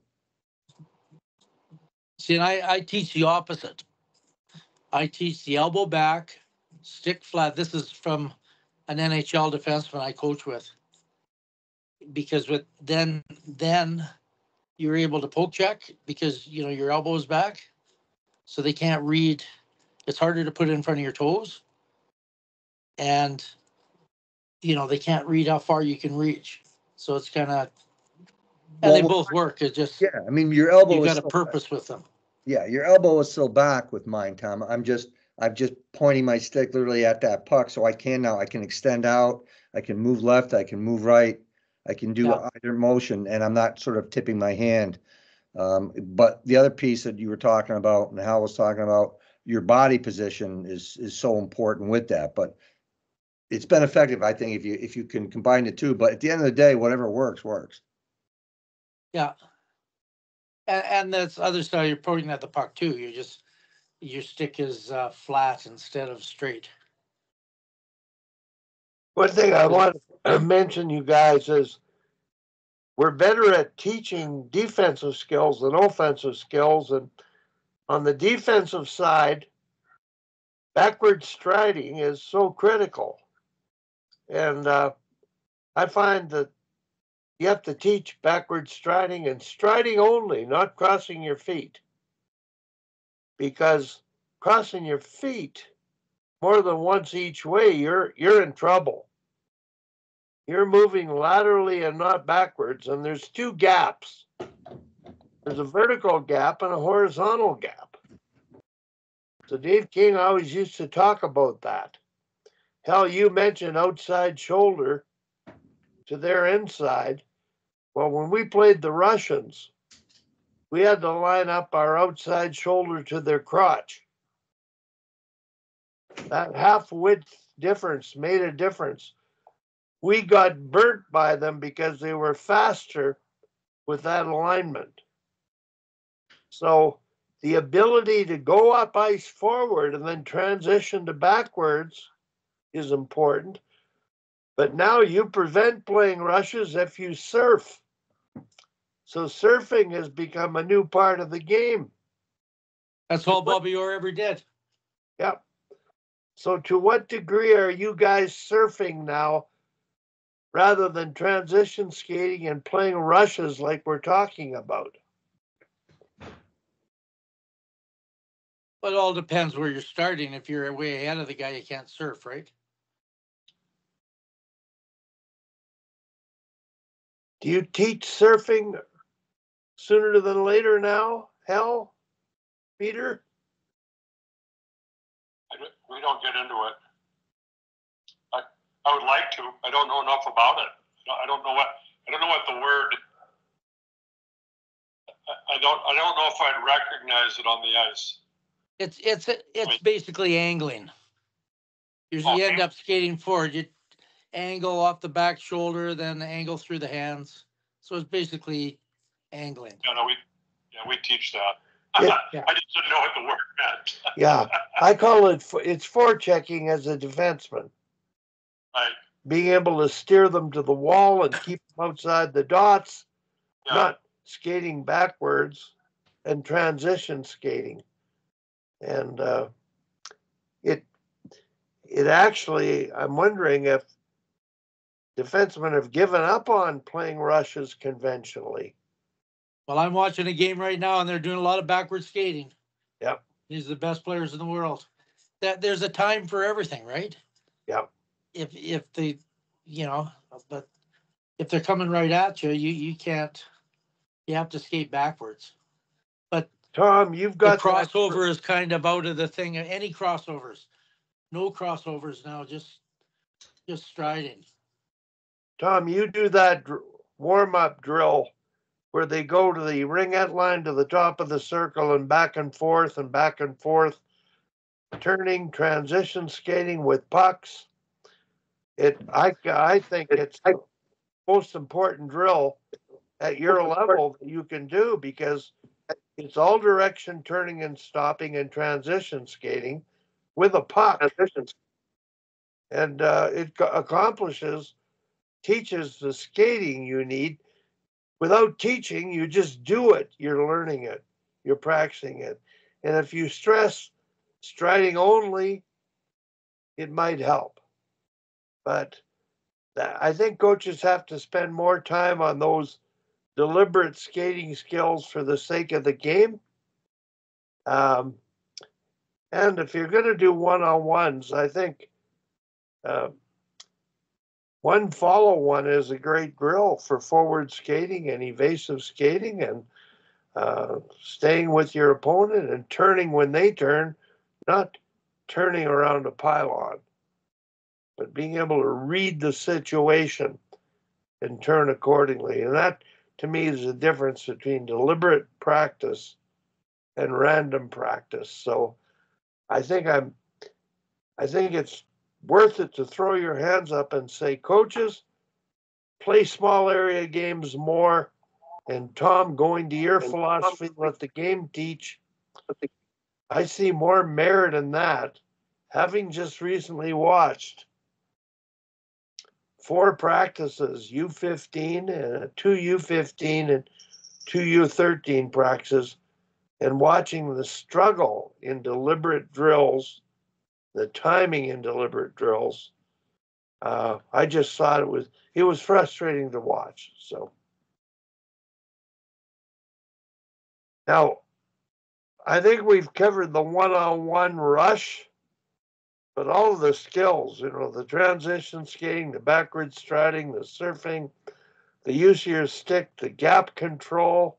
See, and I teach the opposite. I teach the elbow back, stick flat. This is from an NHL defenseman I coach with. Because then you're able to poke check because, your elbow is back. So they can't read. It's harder to put it in front of your toes. And, they can't read how far you can reach. So it's kind of, and they both work. It's just, yeah, I mean, your elbow you is got a purpose with them. Yeah, your elbow is still back with mine, Tom. I'm just pointing my stick literally at that puck, so I can extend out, I can move left, I can move right, I can do either motion, and I'm not sort of tipping my hand. But the other piece that you were talking about, and Hal was talking about, your body position is so important with that. But it's been effective, I think, if you can combine the two. But at the end of the day, whatever works, works. Yeah. And that's other style, you're pointing at the puck too. Your stick is flat instead of straight. One thing I want to mention, you guys, is we're better at teaching defensive skills than offensive skills. And on the defensive side, backward striding is so critical. And I find that you have to teach backward striding and striding only, not crossing your feet. Because crossing your feet more than once each way, you're in trouble. You're moving laterally and not backwards, and there's two gaps. There's a vertical gap and a horizontal gap. So Dave King always used to talk about that. Hell, you mentioned outside shoulder to their inside. Well, when we played the Russians, we had to line up our outside shoulder to their crotch. That half width difference made a difference. We got burnt by them because they were faster with that alignment. So the ability to go up ice forward and then transition to backwards is important. But now you prevent playing rushes if you surf. So surfing has become a new part of the game. That's all Bobby Orr ever did. Yep. So to what degree are you guys surfing now rather than transition skating and playing rushes like we're talking about? But it all depends where you're starting. If you're way ahead of the guy, you can't surf, right? Do you teach surfing sooner than later now, Hal, Peter? We don't get into it. I would like to. I don't know enough about it. I don't know what the word. I don't know if I'd recognize it on the ice. It's basically angling. You end up skating forward. You angle off the back shoulder, then angle through the hands. So it's basically angling. We teach that. Yeah. I just didn't know what the word meant. Yeah, I call it's forechecking as a defenseman. Right. Being able to steer them to the wall and keep them outside the dots, not skating backwards and transition skating. And it actually, I'm wondering if defensemen have given up on playing rushes conventionally. Well, I'm watching a game right now, and they're doing a lot of backward skating. Yep. These are the best players in the world. There's a time for everything, right? Yep. If they, but if they're coming right at you, you can't. You have to skate backwards. But Tom, you've got the crossover is kind of out of the thing. Any crossovers? No crossovers now. Just striding. Tom, you do that warm-up drill where they go to the ringette line to the top of the circle and back and forth, turning, transition skating with pucks. I think it's the most important drill at your level that you can do because it's all direction turning and stopping and transition skating with a puck. And it teaches the skating you need. Without teaching, you just do it. You're learning it. You're practicing it. And if you stress striding only, it might help. But I think coaches have to spend more time on those deliberate skating skills for the sake of the game. And if you're going to do one-on-ones, I think one follow one is a great drill for forward skating and evasive skating and staying with your opponent and turning when they turn, not turning around a pylon, but being able to read the situation and turn accordingly. And that, to me, is the difference between deliberate practice and random practice. So I think it's worth it to throw your hands up and say, coaches, play small area games more. And Tom, going to your philosophy, let the game teach. I see more merit in that. Having just recently watched 4 practices, U15 and 2 U15 and 2 U13 practices, and watching the struggle in deliberate drills, the timing in deliberate drills, I just thought it was frustrating to watch. So now I think we've covered the one-on-one rush, but all of the skills, the transition skating, the backward striding, the surfing, the use of your stick, the gap control,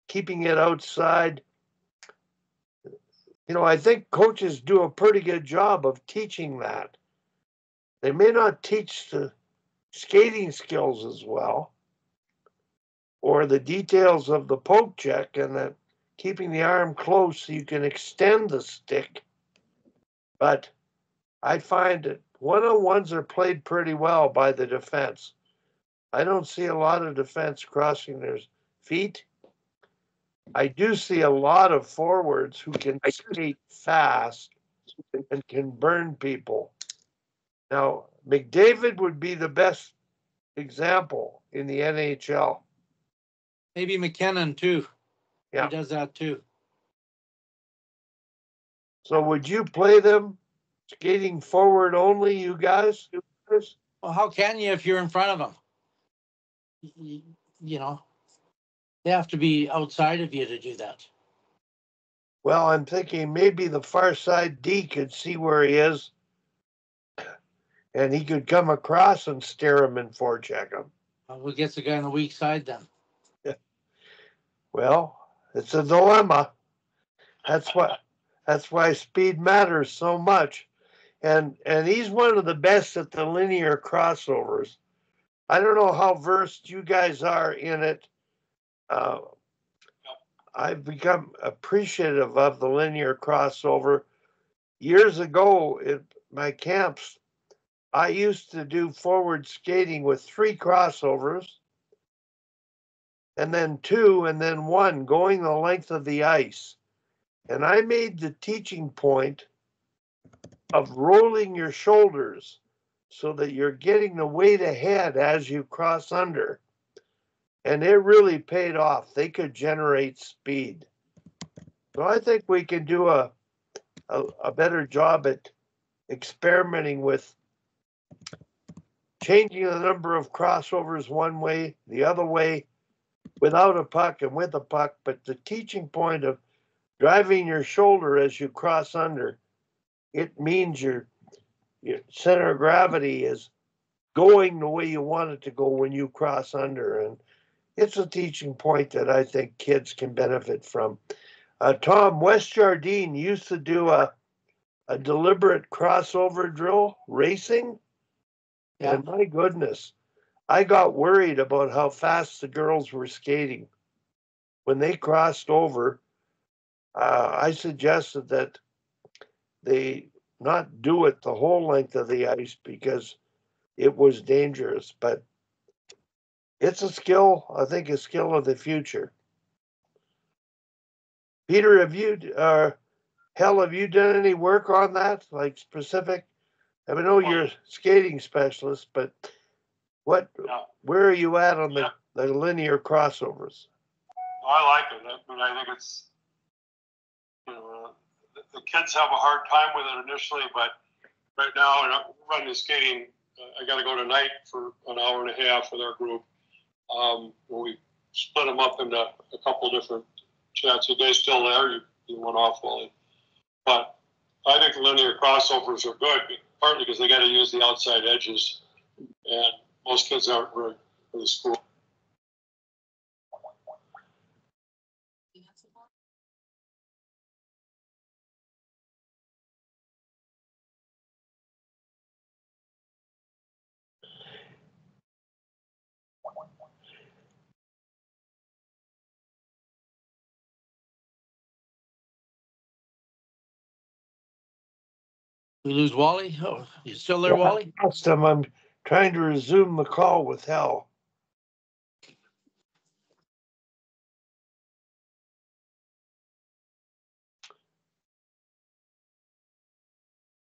keeping it outside. I think coaches do a pretty good job of teaching that. They may not teach the skating skills as well, or the details of the poke check and that keeping the arm close so you can extend the stick. But I find that one-on-ones are played pretty well by the defense. I don't see a lot of defense crossing their feet. I do see a lot of forwards who can skate fast and can burn people. Now, McDavid would be the best example in the NHL. Maybe McKinnon too. Yeah. He does that too. So would you play them skating forward only, you guys? Well, how can you if you're in front of them? They have to be outside of you to do that. Well, I'm thinking maybe the far side D could see where he is, and he could come across and stare him and forecheck him. Who gets the guy on the weak side then? Well, it's a dilemma. That's why speed matters so much. And he's one of the best at the linear crossovers. I don't know how versed you guys are in it. I've become appreciative of the linear crossover. Years ago at my camps, I used to do forward skating with 3 crossovers, and then 2, and then 1, going the length of the ice. And I made the teaching point of rolling your shoulders so that you're getting the weight ahead as you cross under. And it really paid off. They could generate speed. So I think we can do a better job at experimenting with changing the number of crossovers one way, the other way, without a puck and with a puck. But the teaching point of driving your shoulder as you cross under, it means your center of gravity is going the way you want it to go when you cross under. And it's a teaching point that I think kids can benefit from. Tom, West Jardine used to do a deliberate crossover drill racing. Yeah. And my goodness, I got worried about how fast the girls were skating. When they crossed over, I suggested that they not do it the whole length of the ice because it was dangerous. But it's a skill, I think, a skill of the future. Peter, have you done any work on that, like specific? I know you're a skating specialist, but where are you at on the linear crossovers? I like it. I think it's, the kids have a hard time with it initially, but right now, running skating, I got to go tonight for an hour and a half with our group. We split them up into a couple different chats. You guys still there? You went off, Wally. But I think the linear crossovers are good, partly because they got to use the outside edges, and most kids aren't really school. We lose Wally. Oh, you still there, Wally? Last time I'm trying to resume the call with Hal.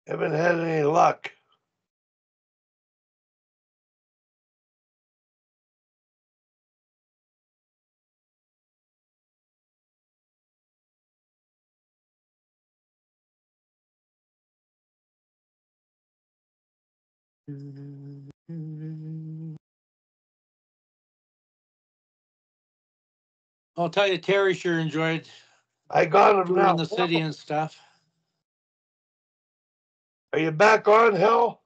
Haven't had any luck. I'll tell you, Terry sure enjoyed I got him now. touring the city and stuff. Are you back on, Hal?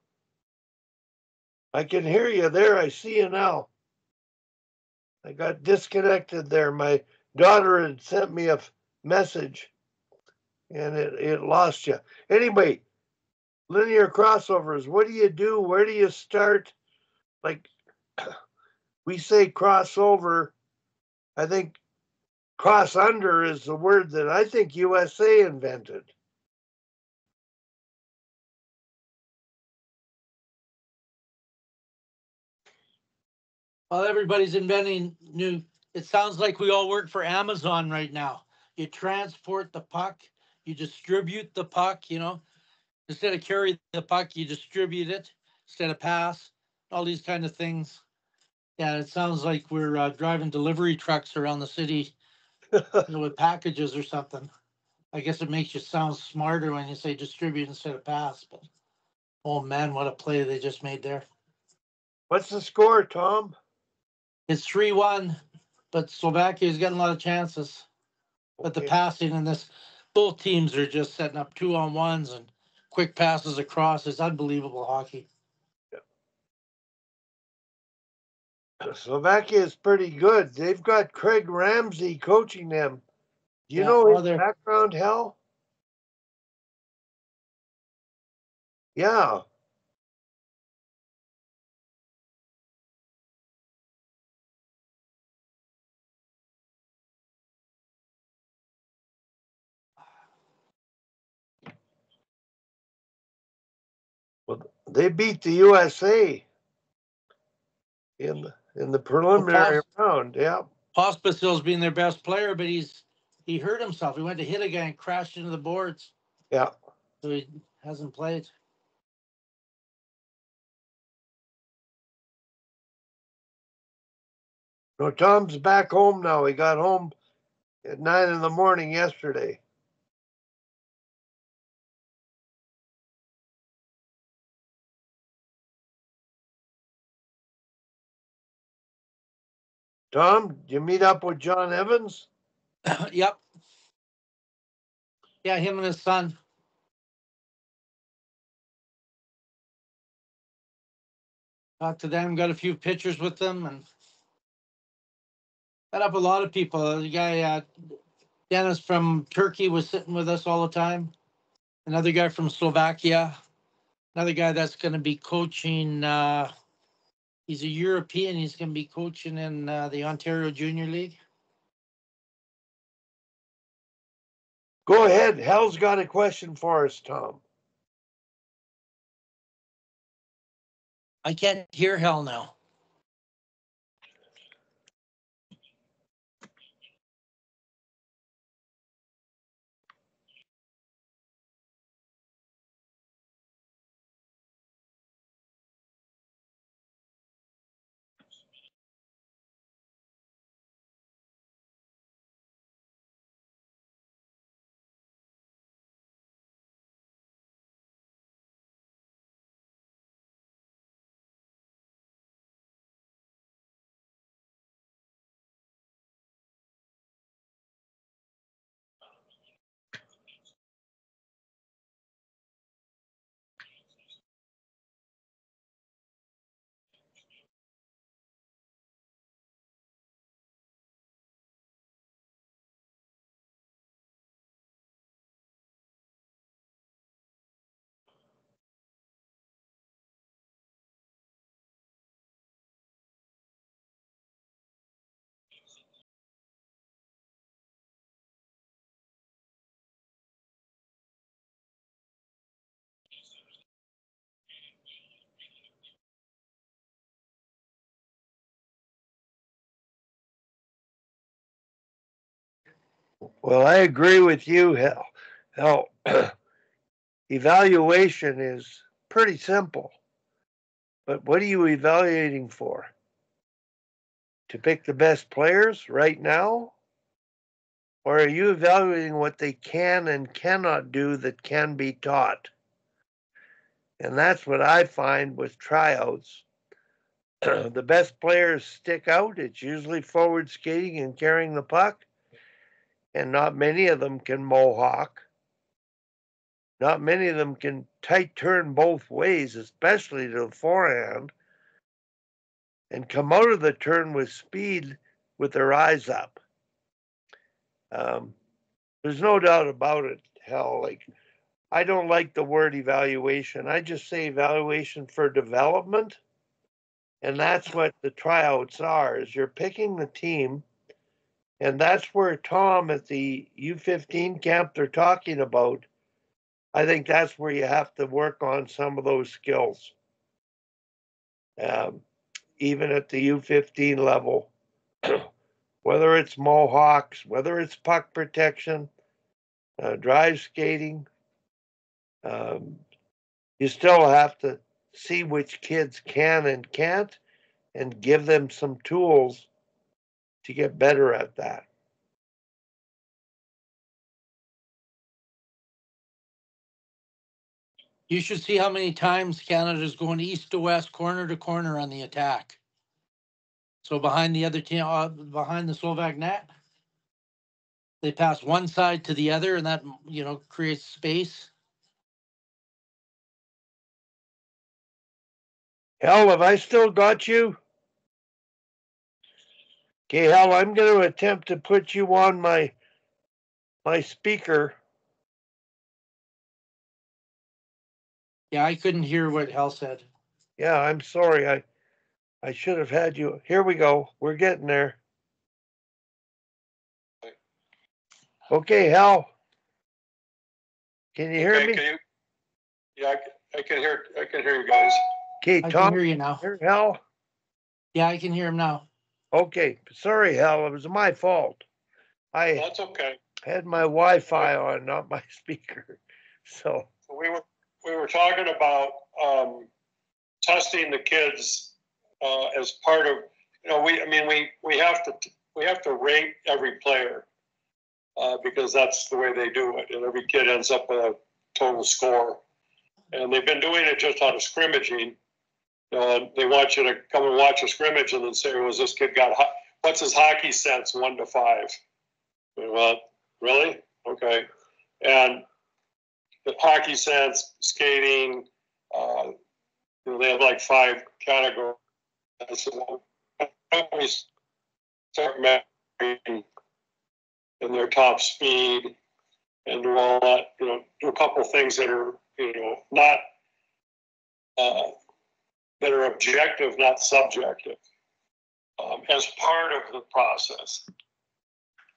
I can hear you there. I see you now. I got disconnected there. My daughter had sent me a message and it lost you. Anyway, linear crossovers. What do you do? Where do you start? Like we say crossover. I think cross under is the word that I think USA invented. Well, everybody's inventing new. It sounds like we all work for Amazon right now. You transport the puck, you distribute the puck, instead of carry the puck, you distribute it instead of pass, all these kind of things. Yeah, it sounds like we're driving delivery trucks around the city with packages or something. I guess it makes you sound smarter when you say distribute instead of pass. But oh man, what a play they just made there. What's the score, Tom? It's 3-1, but Slovakia's getting a lot of chances. But the Okay. passing in this, both teams are just setting up 2-on-1s and quick passes across. It's unbelievable hockey. Slovakia is pretty good. They've got Craig Ramsey coaching them. Do you Yeah, know well, his they're- background, Hal? Yeah. Well, they beat the USA in the preliminary round. Yeah. Pospisil's being their best player, but he hurt himself. He went to hit a guy and crashed into the boards, Yeah. so he hasn't played. No, Tom's back home now. He got home at 9 in the morning yesterday. Tom, did you meet up with John Evans? Yep. Yeah, him and his son. Talked to them, got a few pictures with them, and met up a lot of people. The guy, Dennis from Turkey, was sitting with us all the time. Another guy from Slovakia. Another guy that's going to be coaching. He's a European. He's going to be coaching in the Ontario Junior League. Go ahead. Hal's got a question for us, Tom. I can't hear Hell now. Well, I agree with you, Hal. Hal, evaluation is pretty simple. But what are you evaluating for? To pick the best players right now? Or are you evaluating what they can and cannot do that can be taught? And that's what I find with tryouts. The best players stick out. It's usually forward skating and carrying the puck. And not many of them can mohawk. Not many of them can tight turn both ways, especially to the forehand, and come out of the turn with speed with their eyes up. There's no doubt about it, Hal. Like, I don't like the word evaluation. I just say evaluation for development. And that's what the tryouts are, is you're picking the team. And that's where Tom at the U15 camp they're talking about, I think that's where you have to work on some of those skills. Even at the U15 level, whether it's mohawks, whether it's puck protection, drive skating, you still have to see which kids can and can't and give them some tools to get better at that. You should see how many times Canada's going east to west, corner to corner on the attack. So behind the other team, behind the Slovak net, they pass one side to the other, and that, you know, creates space. Hal, have I still got you? Okay, Hal, I'm going to attempt to put you on my speaker. Yeah, I couldn't hear what Hal said. Yeah, I'm sorry. I should have had you. Here we go. We're getting there. Okay, Hal. Can you hear me? Yeah, I can hear you guys. Okay, I Tom. can hear you now. Here, Hal. Yeah, I can hear him now. Okay, sorry, Hal. It was my fault. I That's okay. had my Wi-Fi on, not my speaker. So we were talking about testing the kids as part of, you know, we have to rate every player because that's the way they do it, and every kid ends up with a total score. And they've been doing it just out of scrimmaging. They want you to come and watch a scrimmage and then say, "Was this kid what's his hockey sense 1 to 5?" Well, really? Okay. And the hockey sense, skating, they have like 5 categories. So we start measuring in their top speed and do all that, do a couple of things that are, not, that are objective, not subjective, as part of the process.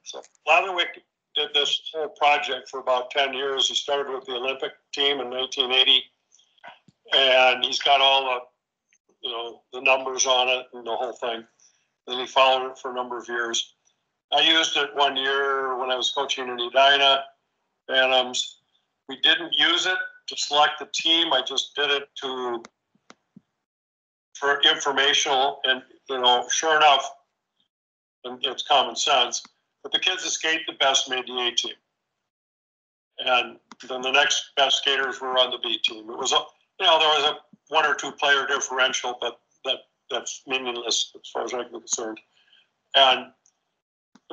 So Leatherwick did this whole project for about 10 years. He started with the Olympic team in 1980, and he's got all the numbers on it and the whole thing. Then he followed it for a number of years. I used it one year when I was coaching in Edina Phantoms. We didn't use it to select the team. I just did it for informational, and sure enough, and it's common sense, but the kids that skate the best made the A team, and then the next best skaters were on the B team. It was there was a 1 or 2 player differential, but that's meaningless as far as I'm concerned. And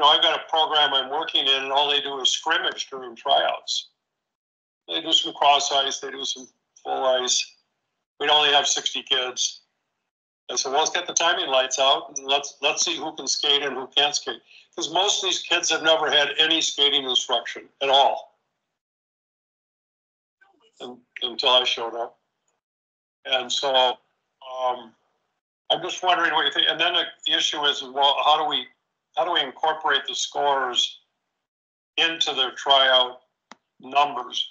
I've got a program I'm working in, and all they do is scrimmage during tryouts. They do some cross ice, they do some full ice. We'd only have 60 kids. I said, well, let's get the timing lights out, and let's see who can skate and who can't skate. Because most of these kids have never had any skating instruction at all until I showed up. And so I'm just wondering what you think. And then the issue is, well, how do we incorporate the scores into their tryout numbers?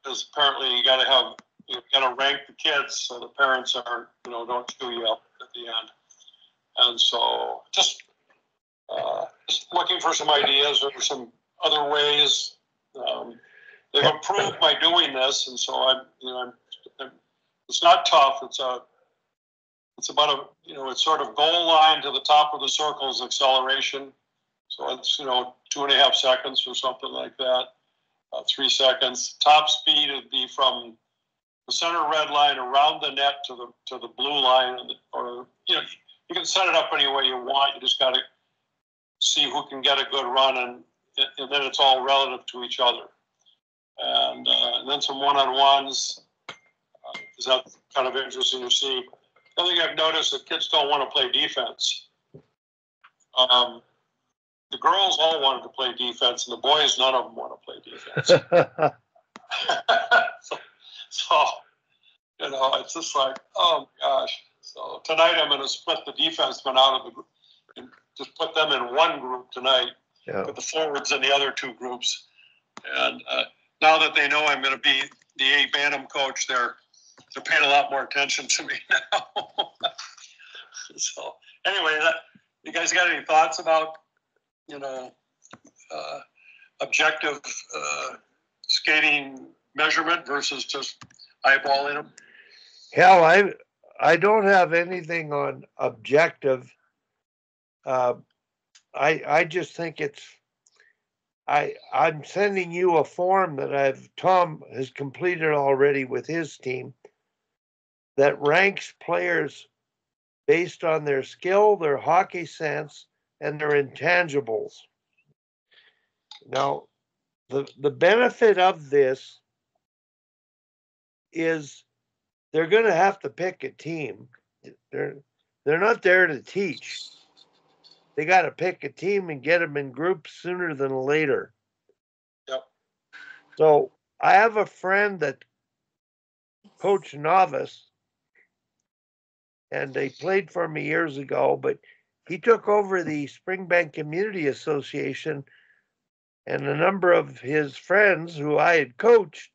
Because apparently you got to rank the kids so the parents aren't, don't chew you up at the end. And so just Just looking for some ideas or some other ways. They've approved my doing this, and so I'm it's not tough. It's about it's sort of goal line to the top of the circle's acceleration. So it's 2.5 seconds or something like that. 3 seconds. Top speed would be from the center red line around the net to the blue line, or you can set it up any way you want. You just got to see who can get a good run, and then it's all relative to each other. And then some one-on-ones. Is that kind of interesting to see? The other thing I've noticed that kids don't want to play defense. The girls all wanted to play defense, and the boys, none of them want to play defense. so it's just like, oh gosh. So tonight I'm going to split the defensemen out of the group and just put them in one group tonight. Yeah. Put the forwards in the other two groups. And now that they know I'm going to be the A Bantam coach, they're paying a lot more attention to me now. So anyway, you guys got any thoughts about objective skating measurement versus just eyeballing them? Hell, I don't have anything on objective. I just think I'm sending you a form that Tom has completed already with his team that ranks players based on their skill, their hockey sense, and their intangibles. Now, the benefit of this is they're going to have to pick a team. They're not there to teach. They got to pick a team and get them in groups sooner than later. Yep. So I have a friend that coached novice, and they played for me years ago, but he took over the Springbank Community Association, and a number of his friends who I had coached,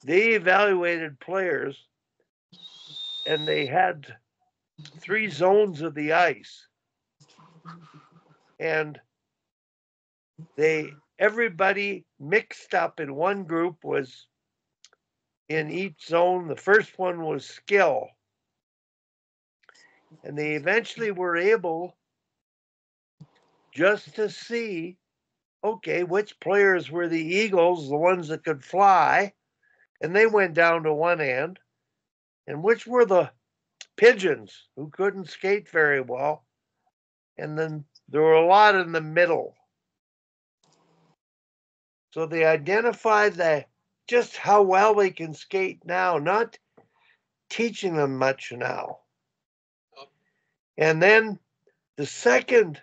they evaluated players, and they had 3 zones of the ice. And everybody mixed up in one group was in each zone. The first one was skill. And they eventually were able just to see, okay, which players were the Eagles, the ones that could fly, and they went down to one end, and which were the Pigeons, who couldn't skate very well, and then there were a lot in the middle. So they identified just how well they can skate now, not teaching them much now. And then the second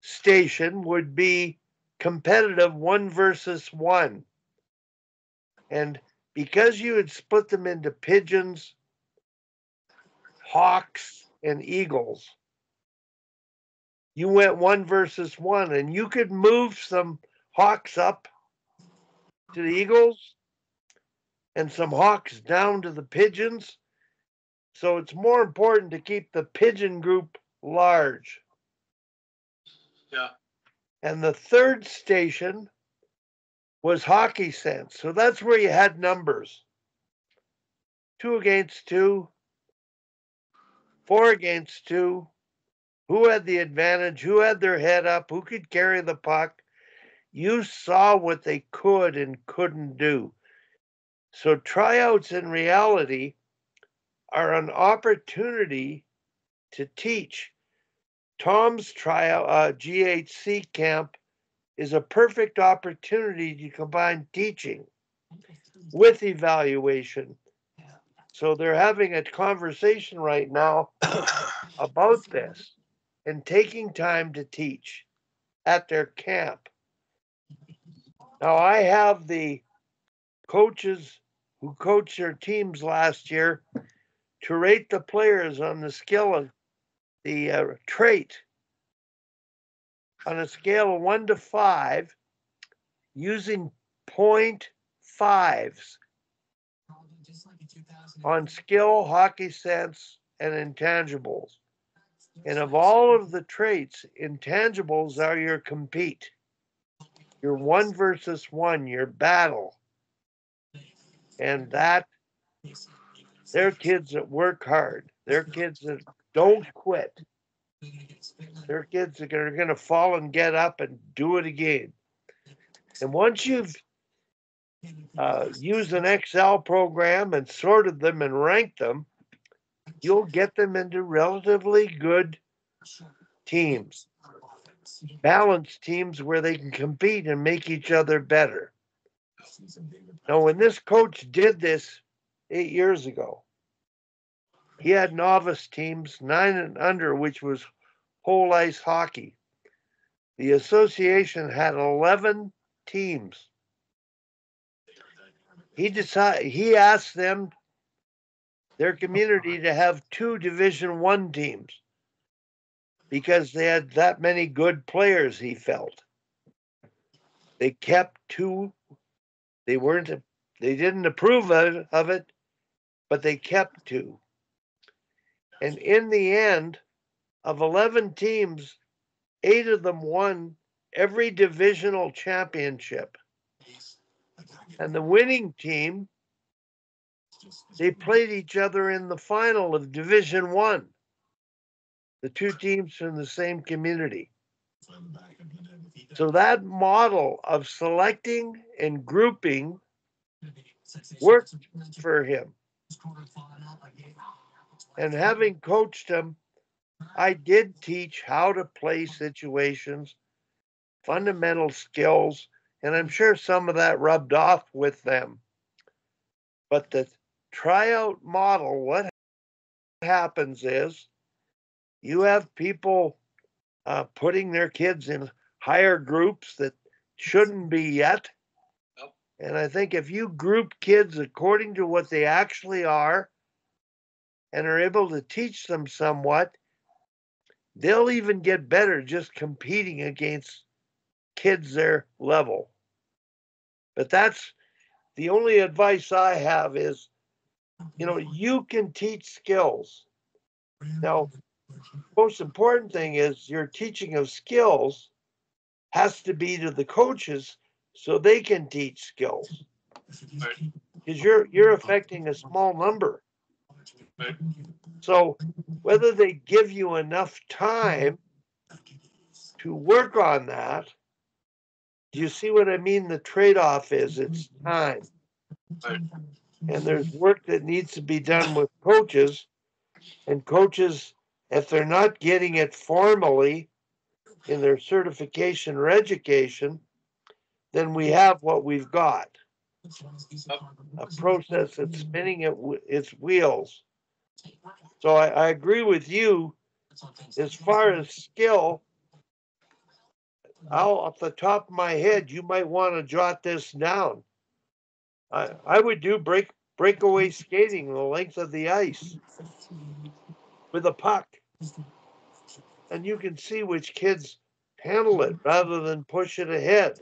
station would be competitive 1 versus 1. And because you had split them into Pigeons, Hawks, and Eagles, you went 1 versus 1, and you could move some Hawks up to the Eagles and some Hawks down to the Pigeons. So it's more important to keep the Pigeon group large. Yeah. And the third station was hockey sense. So that's where you had numbers. 2 against 2, 4 against 2. Who had the advantage? Who had their head up? Who could carry the puck? You saw what they could and couldn't do. So tryouts in reality are an opportunity to teach. Tom's tryout, GHC camp, is a perfect opportunity to combine teaching with evaluation. So they're having a conversation right now about this and taking time to teach at their camp. Now, I have the coaches who coached their teams last year to rate the players on the skill of the trait on a scale of 1 to 5 using 0.5s on skill, hockey sense, and intangibles. And of all of the traits, intangibles are your compete, your 1 versus 1, your battle. And that they're kids that work hard. They're kids that don't quit. They're kids that are going to fall and get up and do it again. And once you've used an Excel program and sorted them and ranked them, you'll get them into relatively good teams, balanced teams where they can compete and make each other better. Now, when this coach did this 8 years ago, he had novice teams, 9 and under, which was whole ice hockey. The association had 11 teams. He asked them, their community, to have 2 Division I teams because they had that many good players, he felt. They kept 2. They didn't approve of it, but they kept 2. And in the end, of 11 teams, 8 of them won every divisional championship. And the winning team, they played each other in the final of Division I, the 2 teams from the same community. So that model of selecting and grouping worked for him. And having coached him, I did teach how to play situations, fundamental skills, and I'm sure some of that rubbed off with them. But the tryout model, what happens is you have people putting their kids in higher groups that shouldn't be yet. And I think if you group kids according to what they actually are and are able to teach them somewhat, they'll even get better just competing against kids their level. But that's the only advice I have is, you can teach skills. Now, most important thing is your teaching of skills has to be to the coaches so they can teach skills. Because you're affecting a small number. So whether they give you enough time to work on that, do you see what I mean? The trade-off is it's time. And there's work that needs to be done with coaches. And coaches, if they're not getting it formally in their certification or education, then we have what we've got. A process that's spinning its wheels. So I agree with you. As far as skill, off the top of my head, you might want to jot this down. I would do breakaway skating the length of the ice with a puck. And you can see which kids handle it rather than push it ahead.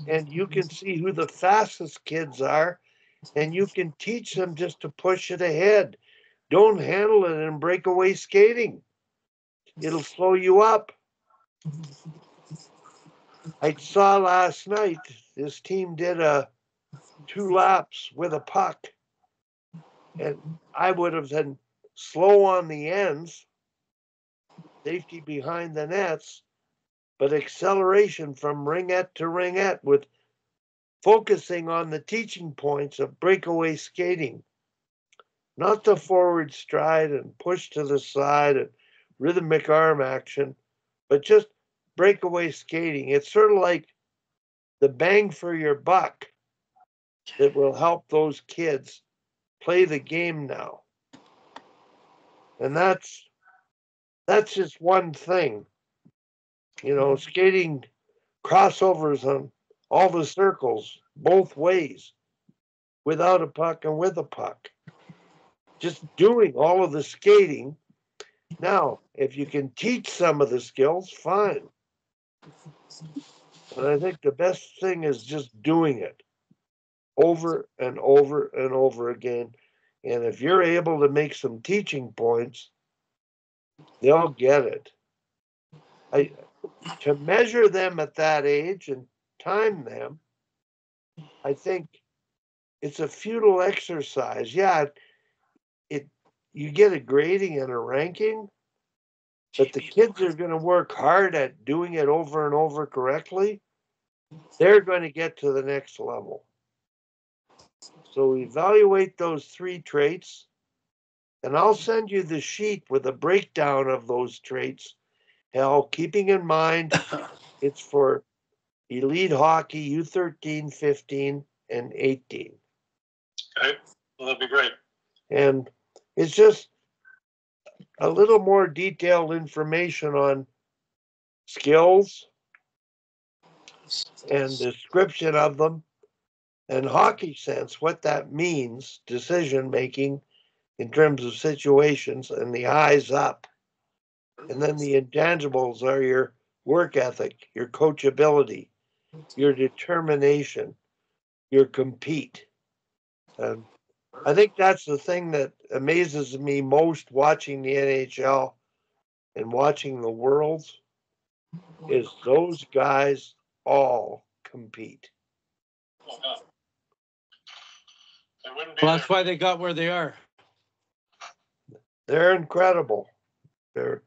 And you can see who the fastest kids are, and you can teach them just to push it ahead. Don't handle it in breakaway skating. It'll slow you up. I saw last night this team did 2 laps with a puck, and I would have been slow on the ends, safety behind the nets, but acceleration from ringette to ringette with focusing on the teaching points of breakaway skating, not the forward stride and push to the side and rhythmic arm action, but just breakaway skating. It's sort of like the bang for your buck that will help those kids play the game now. And that's just one thing. Skating crossovers on all the circles, both ways, without a puck and with a puck. Just doing all of the skating. Now, if you can teach some of the skills, fine. But I think the best thing is just doing it over and over and over again. And if you're able to make some teaching points, they'll get it. To measure them at that age and time them, I think it's a futile exercise. Yeah, it you get a grading and a ranking, but the kids are going to work hard at doing it over and over correctly. They're going to get to the next level. So evaluate those 3 traits, and I'll send you the sheet with a breakdown of those traits. Hell, keeping in mind it's for elite hockey, U13, 15, and 18. Okay, well, that'd be great. And it's just a little more detailed information on skills and description of them and hockey sense, what that means, decision making in terms of situations, and the eyes up. And then the intangibles are your work ethic, your coachability, your determination, your compete. And I think that's the thing that amazes me most watching the NHL and watching the Worlds is those guys all compete. Well, no. They wouldn't be Well, that's why they got where they are. They're incredible. They're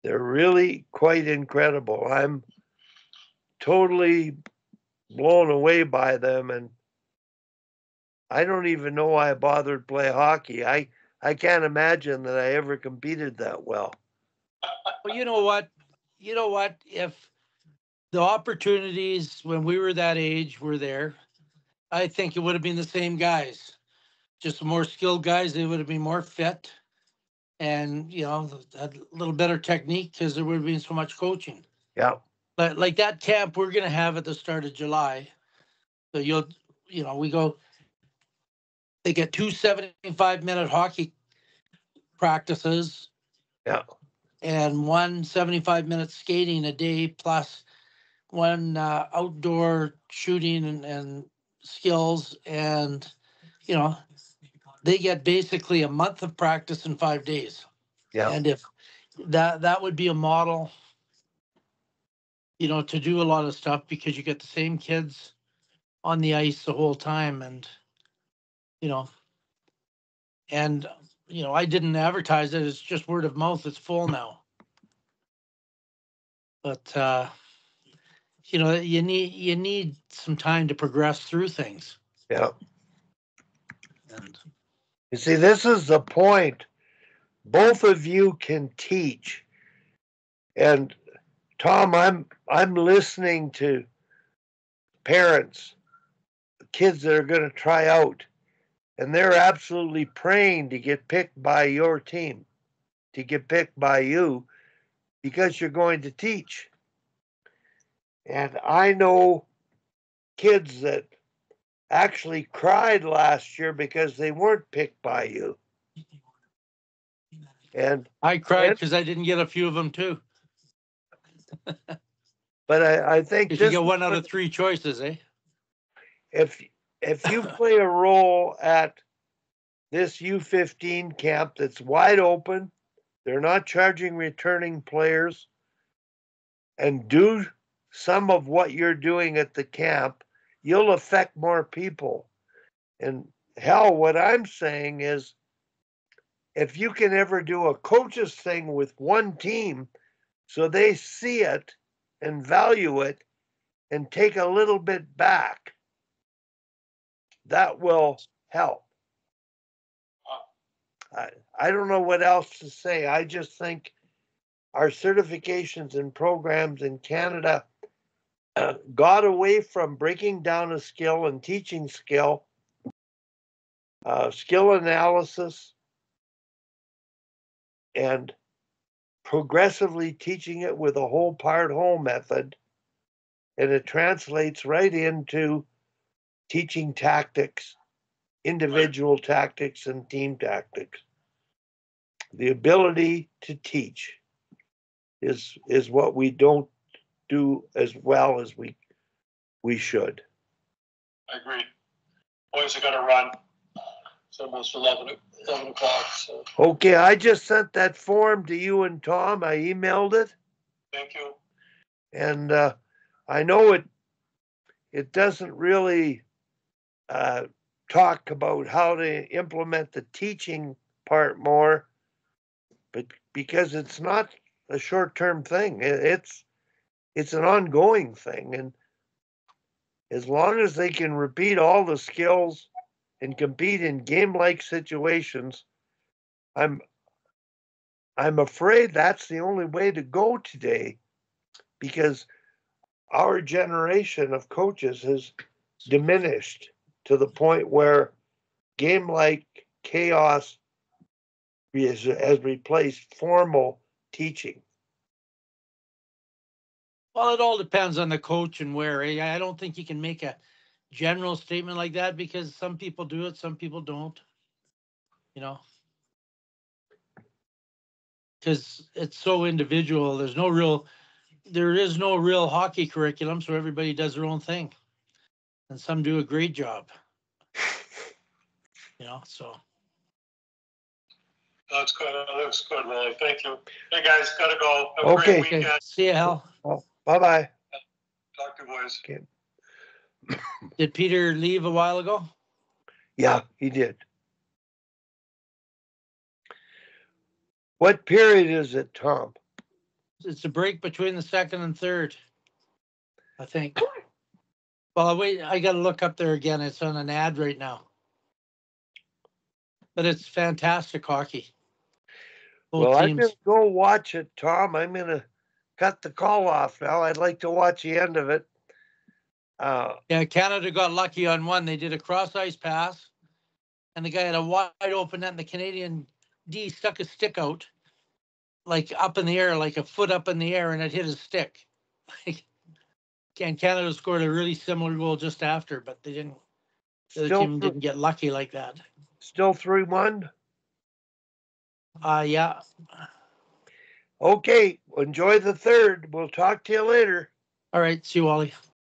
really quite incredible. I'm totally blown away by them, and I don't even know why I bothered to play hockey. I can't imagine that I ever competed that well. Well, you know what? If the opportunities when we were that age were there, I think it would have been the same guys, just more skilled guys. They would have been more fit, and had a little better technique because there would have been so much coaching. Yeah. But like that camp we're gonna have at the start of July, so we go. They get 2 75-minute hockey practices. Yeah. And 1 75-minute skating a day, plus 1 outdoor shooting and skills. And, they get basically a month of practice in 5 days. Yeah. And if that would be a model, to do a lot of stuff, because you get the same kids on the ice the whole time. And, I didn't advertise it. It's just word of mouth. It's full now. But, you need some time to progress through things. Yeah. And You see, this is the point. Both of you can teach. And Tom, I'm listening to parents, kids that are going to try out, and they're absolutely praying to get picked by your team, to get picked by you, because you're going to teach. And I know kids that actually cried last year because they weren't picked by you. And I cried because I didn't get a few of them too. But I think If you get 1 out of 3 choices, eh? If you play a role at this U15 camp that's wide open, they're not charging returning players, and do some of what you're doing at the camp, you'll affect more people. And hell, what I'm saying is, if you can ever do a coach's thing with one team so they see it and value it and take a little bit back, that will help. I don't know what else to say. I just think our certifications and programs in Canada got away from breaking down a skill and teaching skill analysis, and progressively teaching it with a whole part whole method. And it translates right into teaching tactics, individual tactics, and team tactics. The ability to teach is what we don't do as well as we should. I agree. Boys are going to run. It's almost 11 o'clock, so Okay, I just sent that form to you and Tom. I emailed it, thank you. and I know it doesn't really talk about how to implement the teaching part more, but because it's not a short-term thing, it's an ongoing thing, and as long as they can repeat all the skills and compete in game-like situations, I'm afraid that's the only way to go today, because our generation of coaches has diminished to the point where game-like chaos has replaced formal teaching. Well, it all depends on the coach and where. I don't think you can make a general statement like that because some people do it, some people don't. You know, because it's so individual. There is no real hockey curriculum, so everybody does their own thing, and some do a great job. You know, so. That's good. That looks good, Molly. Thank you. Hey, guys, gotta go. Have a Okay. great weekend. See you, Hal. Well, bye-bye. Talk to you, boys. Okay. Did Peter leave a while ago? Yeah, he did. What period is it, Tom? It's a break between the second and third, I think. Well, wait, I got to look up there again. It's on an ad right now. But it's fantastic hockey. Both Well, I'm teams. going to go watch it, Tom. I'm going to cut the call off now. I'd like to watch the end of it. Yeah, Canada got lucky on one. They did a cross ice pass, and the guy had a wide open net, and the Canadian D stuck his stick out, like up in the air, like a foot up in the air, and it hit his stick. And Canada scored a really similar goal just after, but they didn't. The other team didn't get lucky like that. Still 3-1? Yeah. Okay, enjoy the third. We'll talk to you later. All right. See you, Wally.